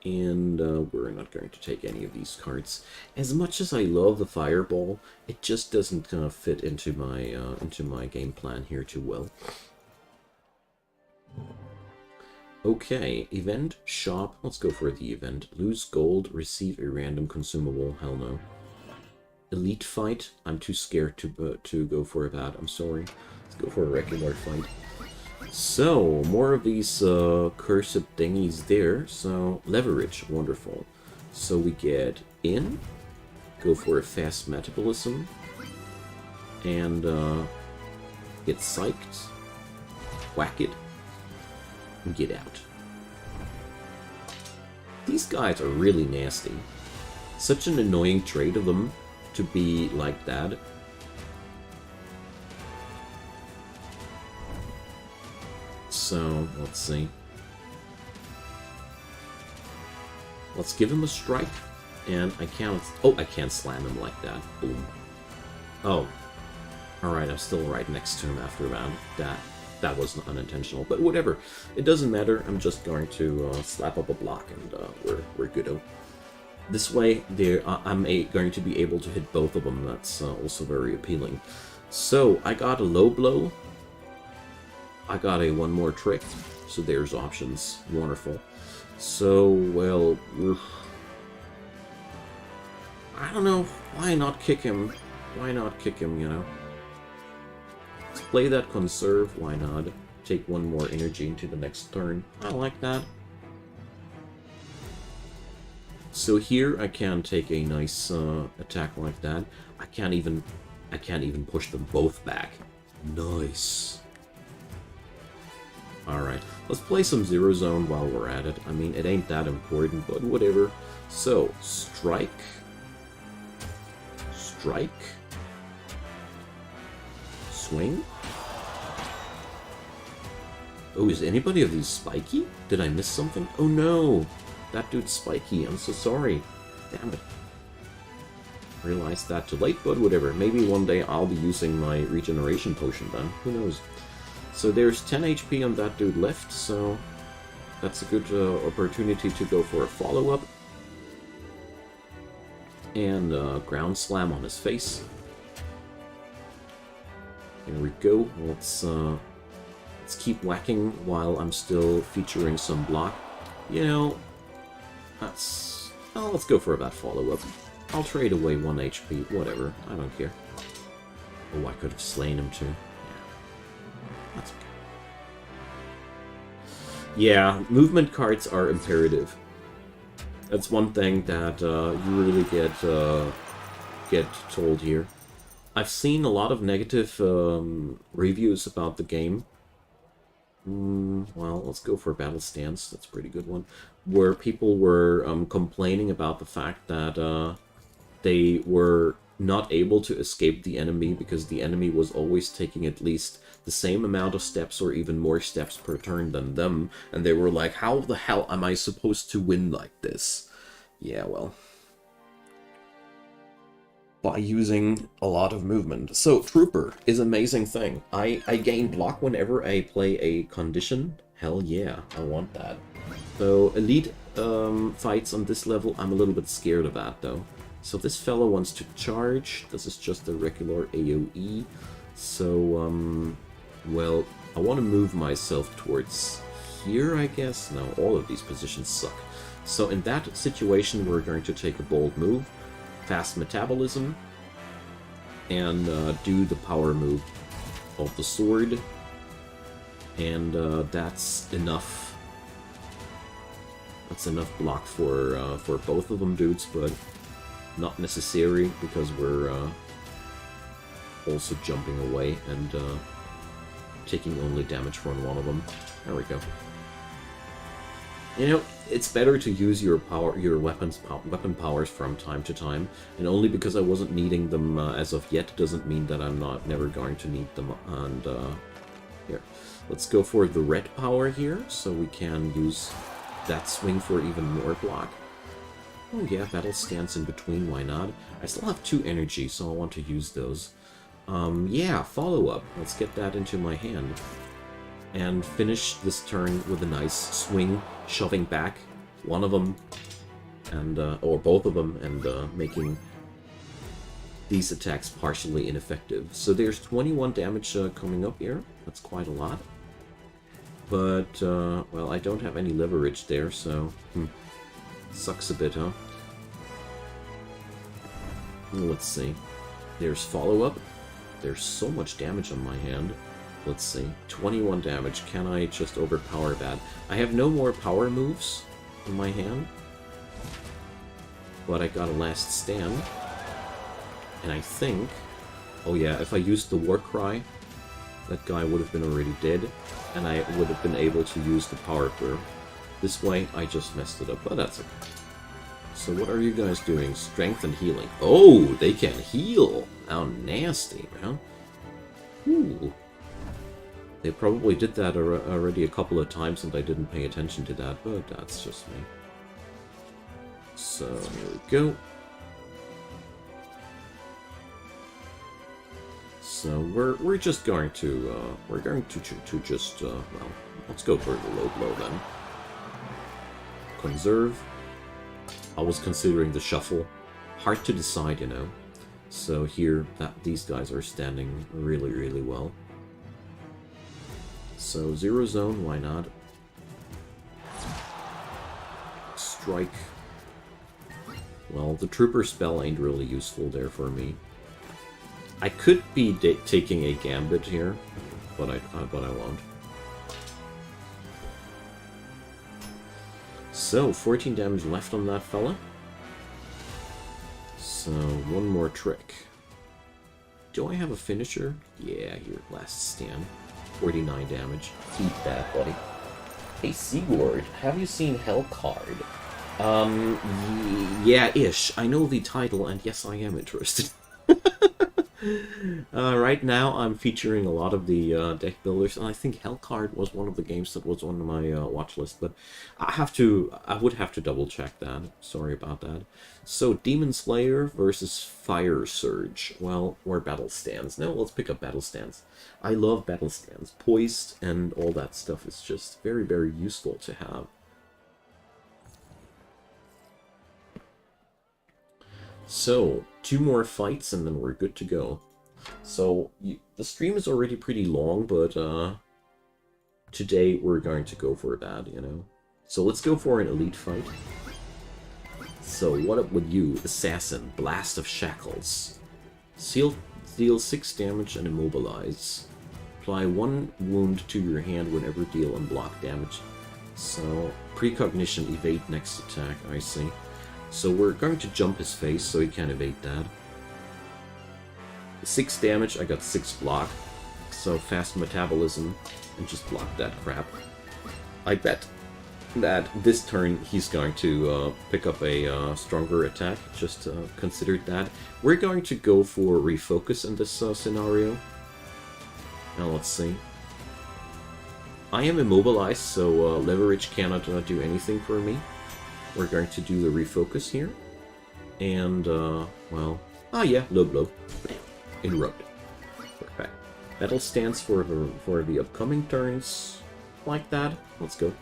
and we're not going to take any of these cards. As much as I love the Fireball, it just doesn't fit into my game plan here too well. Okay, event, shop. Let's go for the event. Lose gold, receive a random consumable. Hell no. Elite fight. I'm too scared to go for that. I'm sorry. Go for a regular fight. So, more of these cursed thingies there. So, leverage, wonderful. So we get in, go for a fast metabolism, and get psyched, whack it, and get out. These guys are really nasty. Such an annoying trait of them to be like that. So, let's see. Let's give him a strike, and I can't... Oh, I can't slam him like that. Boom. Oh. Alright, I'm still right next to him after that was unintentional, but whatever. It doesn't matter, I'm just going to slap up a block, and we're good. This way, I'm going to be able to hit both of them, that's also very appealing. So, I got a low blow. I got a one more trick, so there's options. Wonderful. So, well, I don't know. Why not kick him? Why not kick him, you know? Let's play that conserve. Why not? Take one more energy into the next turn. I like that. So here I can take a nice attack like that. I can't even push them both back. Nice. Alright, let's play some Zero Zone while we're at it. I mean, it ain't that important, but whatever. So, strike. Strike. Swing. Oh, is anybody of these spiky? Did I miss something? Oh no! That dude's spiky, I'm so sorry. Damn it. Realized that too late, but whatever. Maybe one day I'll be using my regeneration potion then. Who knows? So there's 10 HP on that dude left, so that's a good opportunity to go for a follow-up. And ground slam on his face. Here we go. Let's keep whacking while I'm still featuring some block. You know, let's go for that follow-up. I'll trade away 1 HP, whatever. I don't care. Oh, I could have slain him too. That's okay. Yeah, movement cards are imperative. That's one thing that you really get told here. I've seen a lot of negative reviews about the game. Well, let's go for Battle Stance. That's a pretty good one. Where people were complaining about the fact that they were not able to escape the enemy because the enemy was always taking at least the same amount of steps or even more steps per turn than them. And they were like, how the hell am I supposed to win like this? Yeah, well, by using a lot of movement. So, Trooper is an amazing thing. I gain block whenever I play a condition. Hell yeah, I want that. So, elite fights on this level, I'm a little bit scared of that, though. So this fellow wants to charge. This is just a regular AoE. So, well, I want to move myself towards here, I guess. No, all of these positions suck. So in that situation, we're going to take a bold move. Fast metabolism, and do the power move of the sword, and that's enough. That's enough block for both of them dudes, but not necessary because we're also jumping away and taking only damage from one of them. There we go. You know, it's better to use your weapon powers from time to time, and only because I wasn't needing them as of yet doesn't mean that I'm never going to need them. And here, let's go for the red power here, so we can use that swing for even more block. Oh yeah, battle stance in between, why not? I still have 2 energy, so I want to use those. Yeah, follow-up. Let's get that into my hand. And finish this turn with a nice swing, shoving back one of them, and or both of them, and making these attacks partially ineffective. So there's 21 damage coming up here. That's quite a lot. But, well, I don't have any leverage there, so... sucks a bit, huh? Let's see. There's follow-up. There's so much damage on my hand. Let's see. 21 damage. Can I just overpower that? I have no more power moves in my hand. But I got a last stand. And I think... oh yeah, if I used the war cry, that guy would have been already dead. And I would have been able to use the power curve. This way, I just messed it up, but that's okay. So what are you guys doing? Strength and healing. Oh, they can heal! How nasty, man. Ooh. They probably did that already a couple of times and I didn't pay attention to that, but that's just me. So, here we go. So we're just going to just well, let's go for the low blow then. Conserve. I was considering the shuffle. Hard to decide, you know. So here, these guys are standing really, really well. So zero zone, why not? Strike. Well, the trooper spell ain't really useful there for me. I could be taking a gambit here, but I won't. So, 14 damage left on that fella. So, one more trick. Do I have a finisher? Yeah, here, last stand. 49 damage. Eat that, buddy. Hey, Sigurd, have you seen Hellcard? Yeah-ish. I know the title, and yes, I am interested. Right now, I'm featuring a lot of the deck builders, and I think Hellcard was one of the games that was on my watch list, but I would have to double check that. Sorry about that. So, Demon Slayer versus Fire Surge. Well, or Battle Stance. No, let's pick up Battle Stance. I love Battle Stance. Poised and all that stuff is just very, very useful to have. So, 2 more fights and then we're good to go. So, the stream is already pretty long, but today we're going to go for that, you know. So let's go for an elite fight. So, what up with you? Assassin, Blast of Shackles. Deal 6 damage and immobilize. Apply 1 wound to your hand whenever deal unblock damage. So, precognition, evade next attack, I see. So we're going to jump his face so he can evade that. 6 damage, I got 6 block. So fast metabolism, and just block that crap. I bet that this turn he's going to pick up a stronger attack, just considered that. We're going to go for refocus in this scenario. Now let's see. I am immobilized, so leverage cannot do anything for me. We're going to do the refocus here. And, well... Ah yeah, low blow. Interrupt. Perfect. Battle stance for the upcoming turns. Like that. Let's go.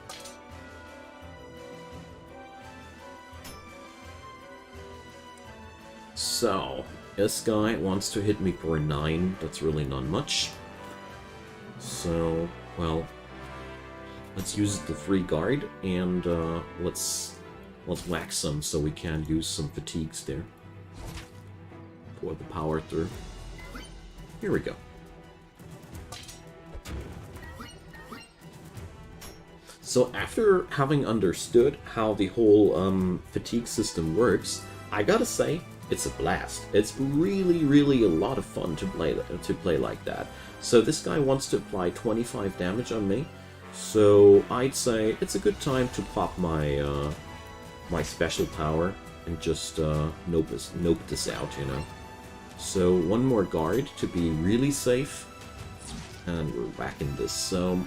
So, this guy wants to hit me for a 9. That's really not much. So, well... Let's use the free guard, and let's whack some so we can use some fatigues there. For the power through. Here we go. So after having understood how the whole fatigue system works, I gotta say, it's a blast. It's really a lot of fun to play like that. So this guy wants to apply 25 damage on me. So I'd say it's a good time to pop my my special power and just nope this out, you know. So one more guard to be really safe, and we're whacking this. So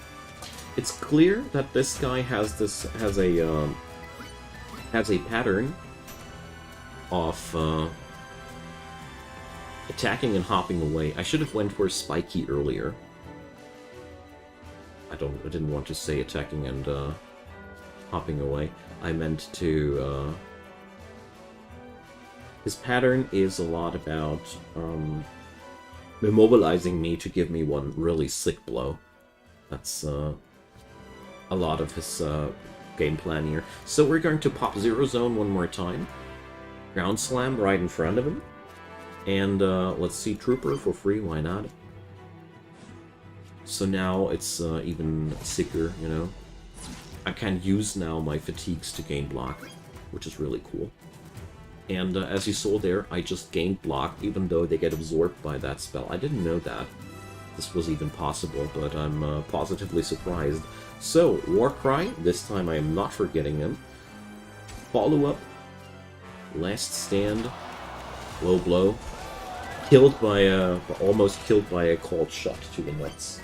it's clear that this guy has a pattern of attacking and hopping away. I should have went for spiky earlier. I didn't want to say attacking and hopping away. I meant to... His pattern is a lot about immobilizing me to give me one really sick blow. That's a lot of his game plan here. So we're going to pop Zero Zone one more time. Ground Slam right in front of him. And let's see, Trooper for free, why not? So now it's even sicker, you know. I can use now my fatigues to gain block, which is really cool. And as you saw there, I just gained block, even though they get absorbed by that spell. I didn't know that this was even possible, but I'm positively surprised. So, Warcry, this time I am not forgetting him. Follow-up, Last Stand, Low Blow. Killed by almost killed by a cold shot to the nuts.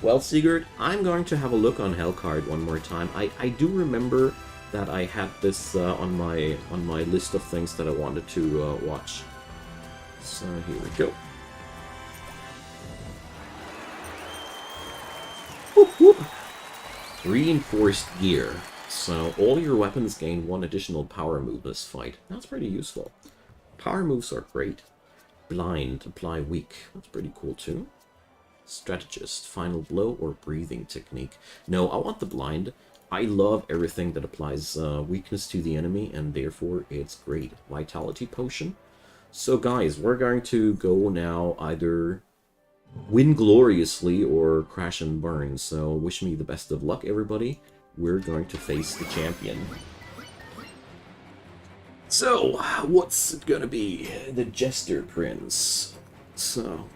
Well, Sigurd, I'm going to have a look on Hellcard one more time. I do remember that I had this on my list of things that I wanted to watch. So here we go. Whoop, whoop. Reinforced gear. So all your weapons gain 1 additional power move this fight. That's pretty useful. Power moves are great. Blind, apply weak. That's pretty cool too. Strategist, final blow or breathing technique. No, I want the blind. I love everything that applies weakness to the enemy, and therefore it's great. Vitality potion. So guys, we're going to go now either win gloriously or crash and burn. So wish me the best of luck, everybody. We're going to face the champion. So, what's it gonna be? The Jester Prince. So,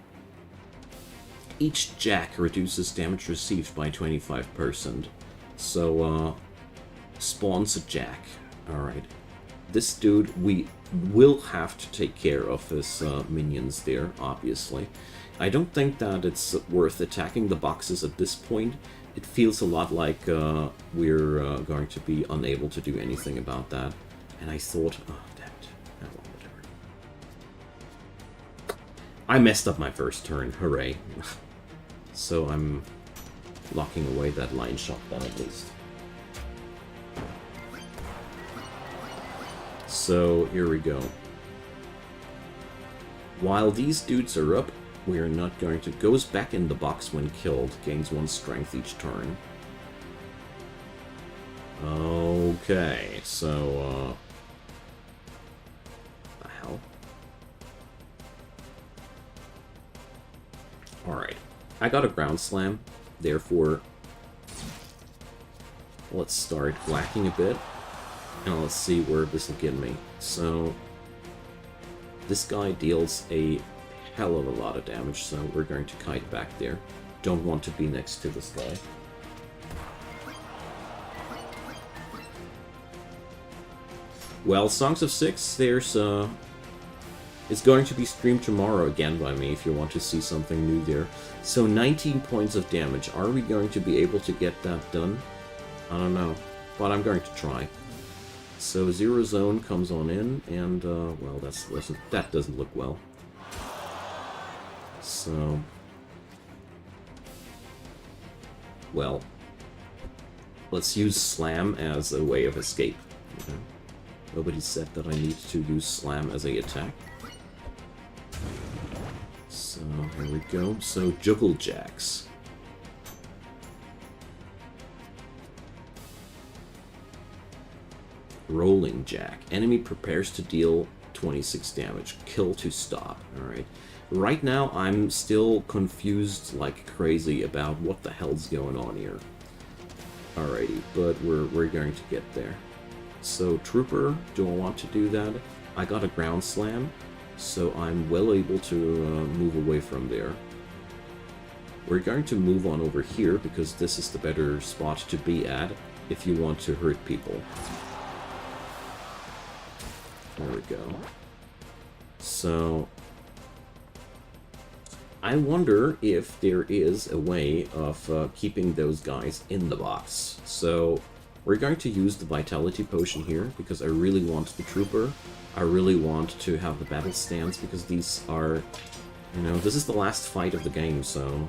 each jack reduces damage received by 25%. So, spawns a jack. Alright. This dude, we will have to take care of his minions there, obviously. I don't think that it's worth attacking the boxes at this point. It feels a lot like we're going to be unable to do anything about that. And I thought, oh, damn it. Oh, well, whatever. I messed up my first turn, hooray. So I'm locking away that line shot then at least. So here we go. While these dudes are up, we are not going to... Goes back in the box when killed. Gains 1 strength each turn. Okay, so, the hell? Alright. I got a ground slam, therefore let's start whacking a bit, and let's see where this will get me. So this guy deals a hell of a lot of damage, so we're going to kite back there. Don't want to be next to this guy. Well, Songs of Six, there's it's going to be streamed tomorrow again by me if you want to see something new there. So 19 points of damage. Are we going to be able to get that done? I don't know, but I'm going to try. So Zero Zone comes on in, and well, that doesn't look well. So, well, let's use Slam as a way of escape. Okay. Nobody said that I need to use Slam as a attack. So, here we go. So, Juggle Jacks. Rolling Jack. Enemy prepares to deal 26 damage. Kill to stop. Alright. Right now, I'm still confused like crazy about what the hell's going on here. Alrighty, but we're going to get there. So, Trooper, do I want to do that? I got a ground slam, so I'm well able to move away from there. We're going to move on over here, because this is the better spot to be at if you want to hurt people. There we go. So, I wonder if there is a way of keeping those guys in the box. So, we're going to use the Vitality Potion here, because I really want the Trooper. I really want to have the Battle Stance, because these are, you know, this is the last fight of the game, so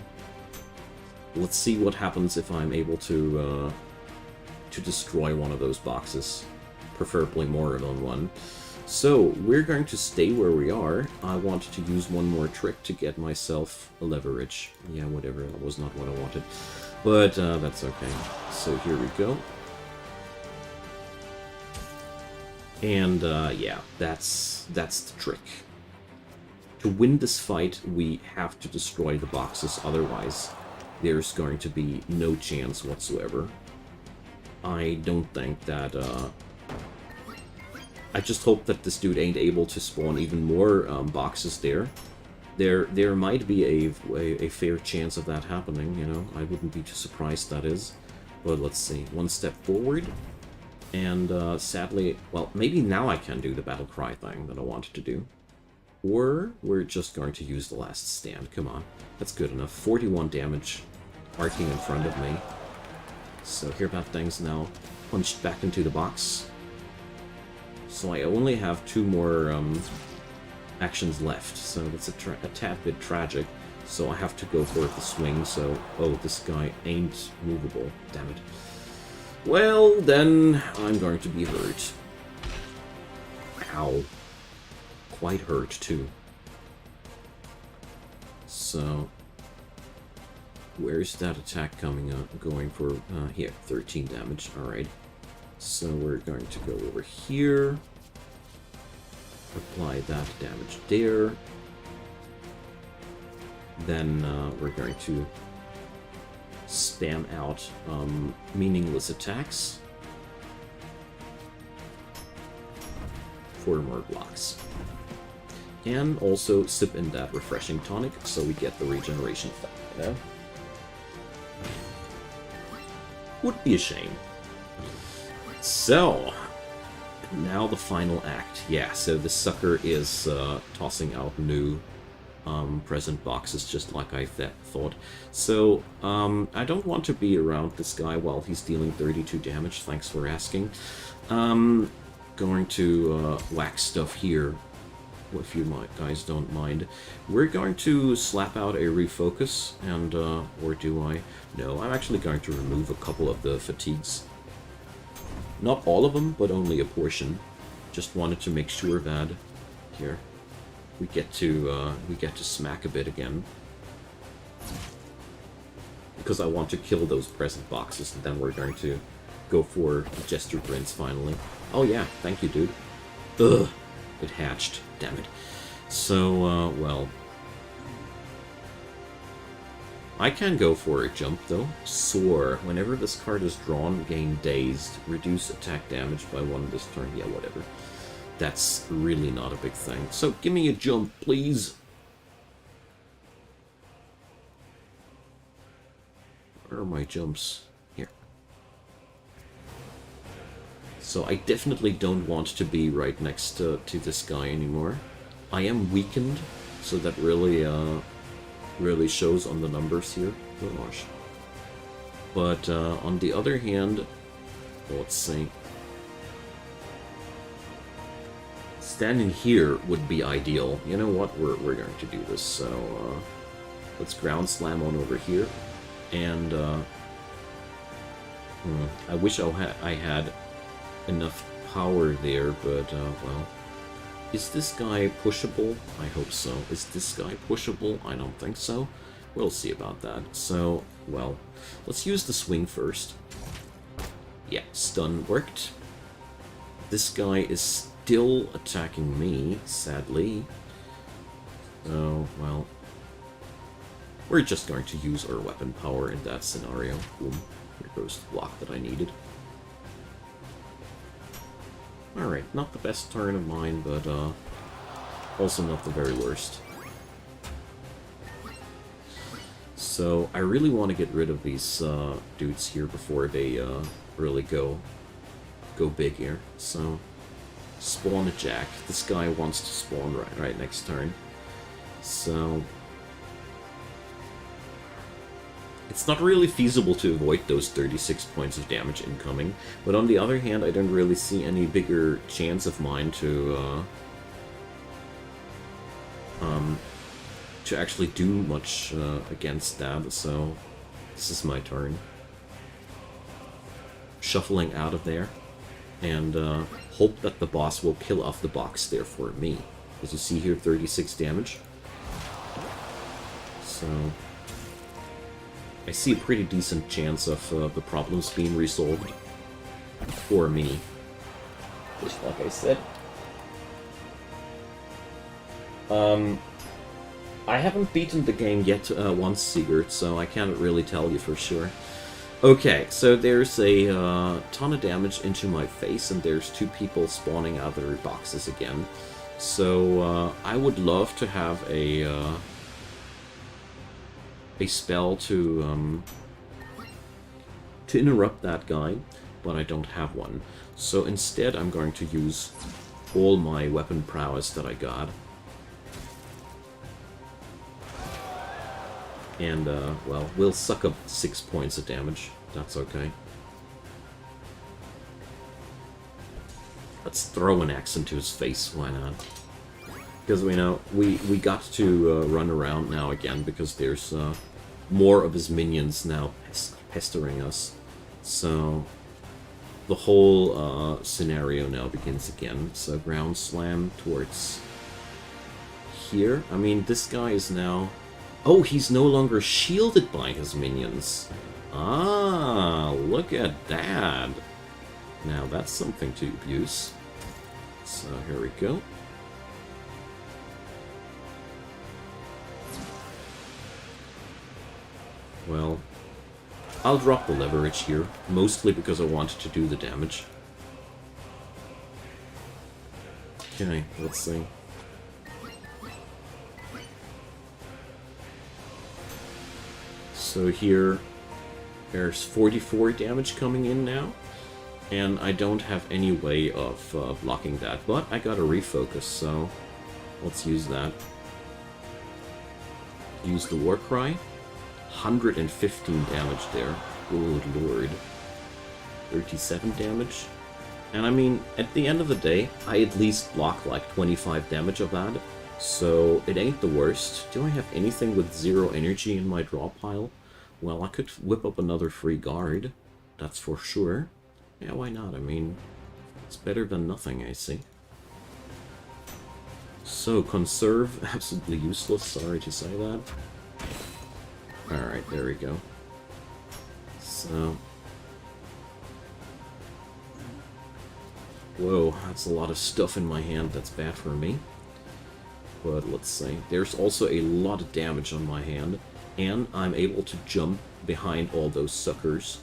let's see what happens if I'm able to destroy one of those boxes. Preferably more than one. So, we're going to stay where we are. I want to use one more trick to get myself a leverage. Yeah, whatever, that was not what I wanted. But, that's okay. So, here we go. And, yeah, that's the trick. To win this fight, we have to destroy the boxes, otherwise there's going to be no chance whatsoever. I don't think that, I just hope that this dude ain't able to spawn even more boxes there. There might be a fair chance of that happening, you know. I wouldn't be too surprised, that is. But let's see. One step forward. And sadly, well, maybe now I can do the battle cry thing that I wanted to do. Or we're just going to use the last stand. Come on. That's good enough. 41 damage arcing in front of me. So here that thing's now punched back into the box. So I only have 2 more actions left, so that's a tad bit tragic. So I have to go for the swing, so... Oh, this guy ain't movable. Damn it. Well, then I'm going to be hurt. Ow. Quite hurt, too. So... Where's that attack coming up? Going for... here, 13 damage. Alright. So we're going to go over here, apply that damage there, then we're going to spam out meaningless attacks for more blocks. And also sip in that refreshing tonic so we get the regeneration effect, you know? Would be a shame. So, now the final act. Yeah, so the sucker is tossing out new present boxes just like I thought. So, I don't want to be around this guy while he's dealing 32 damage, thanks for asking. Going to whack stuff here, if you guys don't mind. We're going to slap out a refocus, and, or do I? No, I'm actually going to remove a couple of the fatigues. Not all of them, but only a portion. Just wanted to make sure that here we get to smack a bit again, because I want to kill those present boxes, and then we're going to go for the gesture grins finally. Oh yeah, thank you, dude. Ugh, it hatched. Damn it. So well, I can go for a jump, though. Soar. Whenever this card is drawn, gain Dazed. Reduce attack damage by 1 this turn. Yeah, whatever. That's really not a big thing. So, give me a jump, please. Where are my jumps? Here. So, I definitely don't want to be right next to this guy anymore. I am weakened, so that really shows on the numbers here. Gosh. But on the other hand, let's see. Standing here would be ideal. You know what? We're going to do this. So let's ground slam on over here, and I wish I had enough power there, but well. Is this guy pushable? I hope so. Is this guy pushable? I don't think so. We'll see about that. So, well, let's use the swing first. Yeah, stun worked. This guy is still attacking me, sadly. So, well, we're just going to use our weapon power in that scenario. Boom. Here goes the block that I needed. Alright, not the best turn of mine, but also not the very worst. So, I really want to get rid of these dudes here before they really go big here. So, spawn a jack. This guy wants to spawn right next turn. So, it's not really feasible to avoid those 36 points of damage incoming, but on the other hand, I don't really see any bigger chance of mine to actually do much against that, so this is my turn. Shuffling out of there, and hope that the boss will kill off the box there for me. As you see here, 36 damage. So I see a pretty decent chance of the problems being resolved for me. Just like I said. I haven't beaten the game yet once, Sigurd, so I can't really tell you for sure. Okay, so there's a ton of damage into my face, and there's 2 people spawning out of their boxes again. So I would love to have a spell to interrupt that guy, but I don't have one. So instead I'm going to use all my weapon prowess that I got. And, well, we'll suck up 6 points of damage. That's okay. Let's throw an axe into his face, why not? Because, you know, we got to run around now again, because there's more of his minions now pestering us. So, the whole scenario now begins again. So, ground slam towards here. I mean, this guy is now... Oh, he's no longer shielded by his minions. Ah, look at that. Now, that's something to abuse. So, here we go. Well, I'll drop the leverage here, mostly because I wanted to do the damage. Okay, let's see. So here, there's 44 damage coming in now, and I don't have any way of blocking that, but I got a refocus, so let's use that. Use the war cry. 115 damage there. Good lord. 37 damage. And I mean, at the end of the day, I at least block like 25 damage of that, so it ain't the worst. Do I have anything with 0 energy in my draw pile? Well, I could whip up another free guard, that's for sure. Yeah, why not? I mean, it's better than nothing, I see. So, conserve, absolutely useless, sorry to say that. Alright, there we go. So... Whoa, that's a lot of stuff in my hand, that's bad for me. But let's see, there's also a lot of damage on my hand. and I'm able to jump behind all those suckers,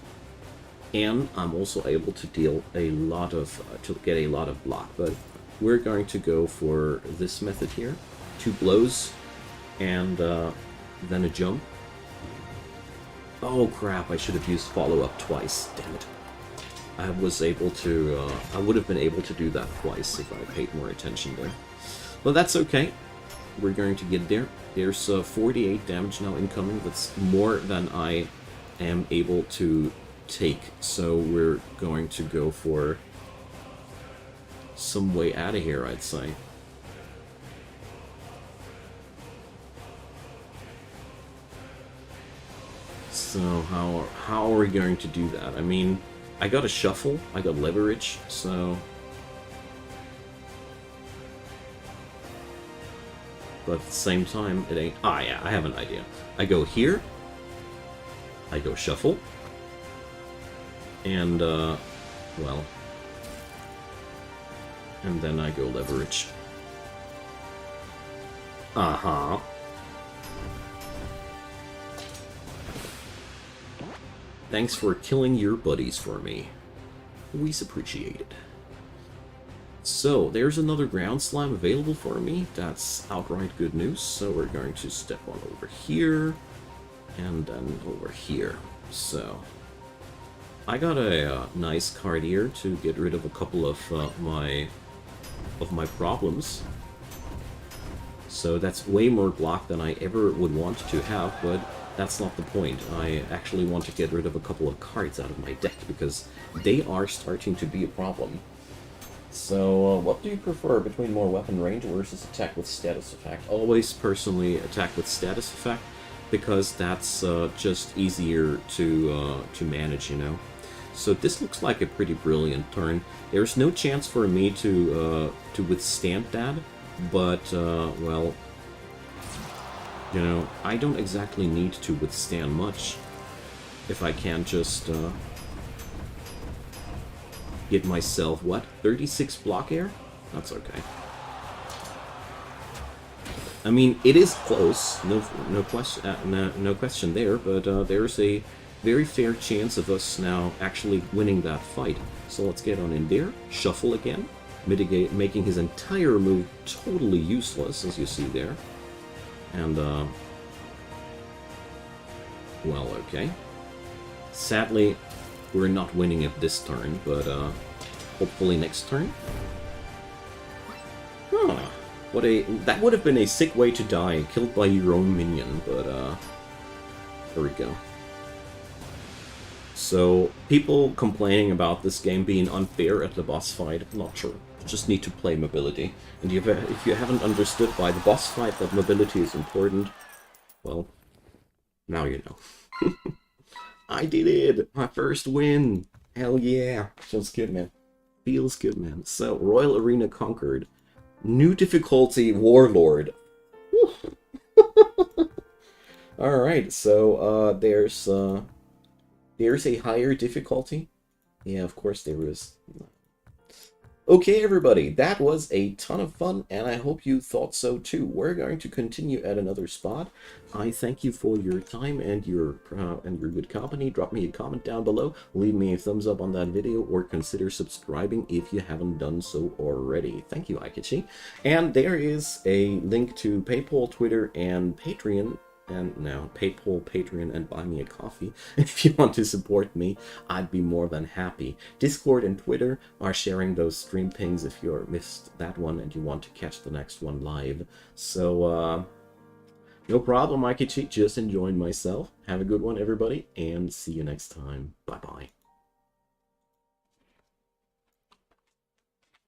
and I'm also able to deal a lot of to get a lot of block. But we're going to go for this method here: 2 blows and then a jump. Oh crap! I should have used follow up twice. Damn it! I was able to. I would have been able to do that twice if I paid more attention there. But that's okay. We're going to get there. There's 48 damage now incoming. That's more than I am able to take. So we're going to go for some way out of here, I'd say. So how are we going to do that? I mean, I got a shuffle, I got leverage, so... But at the same time, it ain't... Ah, yeah, I have an idea. I go here, I go shuffle, and, well... And then I go leverage. Uh-huh. Thanks for killing your buddies for me. We's appreciated. So, there's another ground slime available for me. That's outright good news. So we're going to step on over here, and then over here. So, I got a nice card here to get rid of a couple of my problems. So that's way more block than I ever would want to have, but that's not the point. I actually want to get rid of a couple of cards out of my deck, because they are starting to be a problem. So, what do you prefer between more weapon range versus attack with status effect? Always, personally, attack with status effect, because that's just easier to manage, you know? So this looks like a pretty brilliant turn. There's no chance for me to withstand that, but, well... You know, I don't exactly need to withstand much if I can just get myself, what, 36 block air? That's okay. I mean, it is close, no question there, but there's a very fair chance of us now actually winning that fight. So let's get on in there, shuffle again, mitigate, making his entire move totally useless, as you see there. And, well, okay. Sadly, we're not winning it this turn, but, hopefully next turn. Huh. That would have been a sick way to die, killed by your own minion, but, there we go. So, people complaining about this game being unfair at the boss fight, not true. Just need to play mobility. And if you haven't understood by the boss fight that mobility is important, well, now you know. I did it! My first win! Hell yeah! Feels good, man. Feels good, man. So, Royal Arena conquered. New difficulty, Warlord. Alright, so, there's a higher difficulty. Yeah, of course there is. Okay, everybody, that was a ton of fun, and I hope you thought so too. We're going to continue at another spot. I thank you for your time and your good company. Drop me a comment down below, leave me a thumbs up on that video, or consider subscribing if you haven't done so already. Thank you, Aikachi. And there is a link to PayPal, Twitter, and Patreon. And now, PayPal, Patreon, and Buy Me a Coffee. If you want to support me, I'd be more than happy. Discord and Twitter are sharing those stream pings if you missed that one and you want to catch the next one live. So, no problem, Aikichi. Just enjoying myself. Have a good one, everybody, and see you next time. Bye-bye.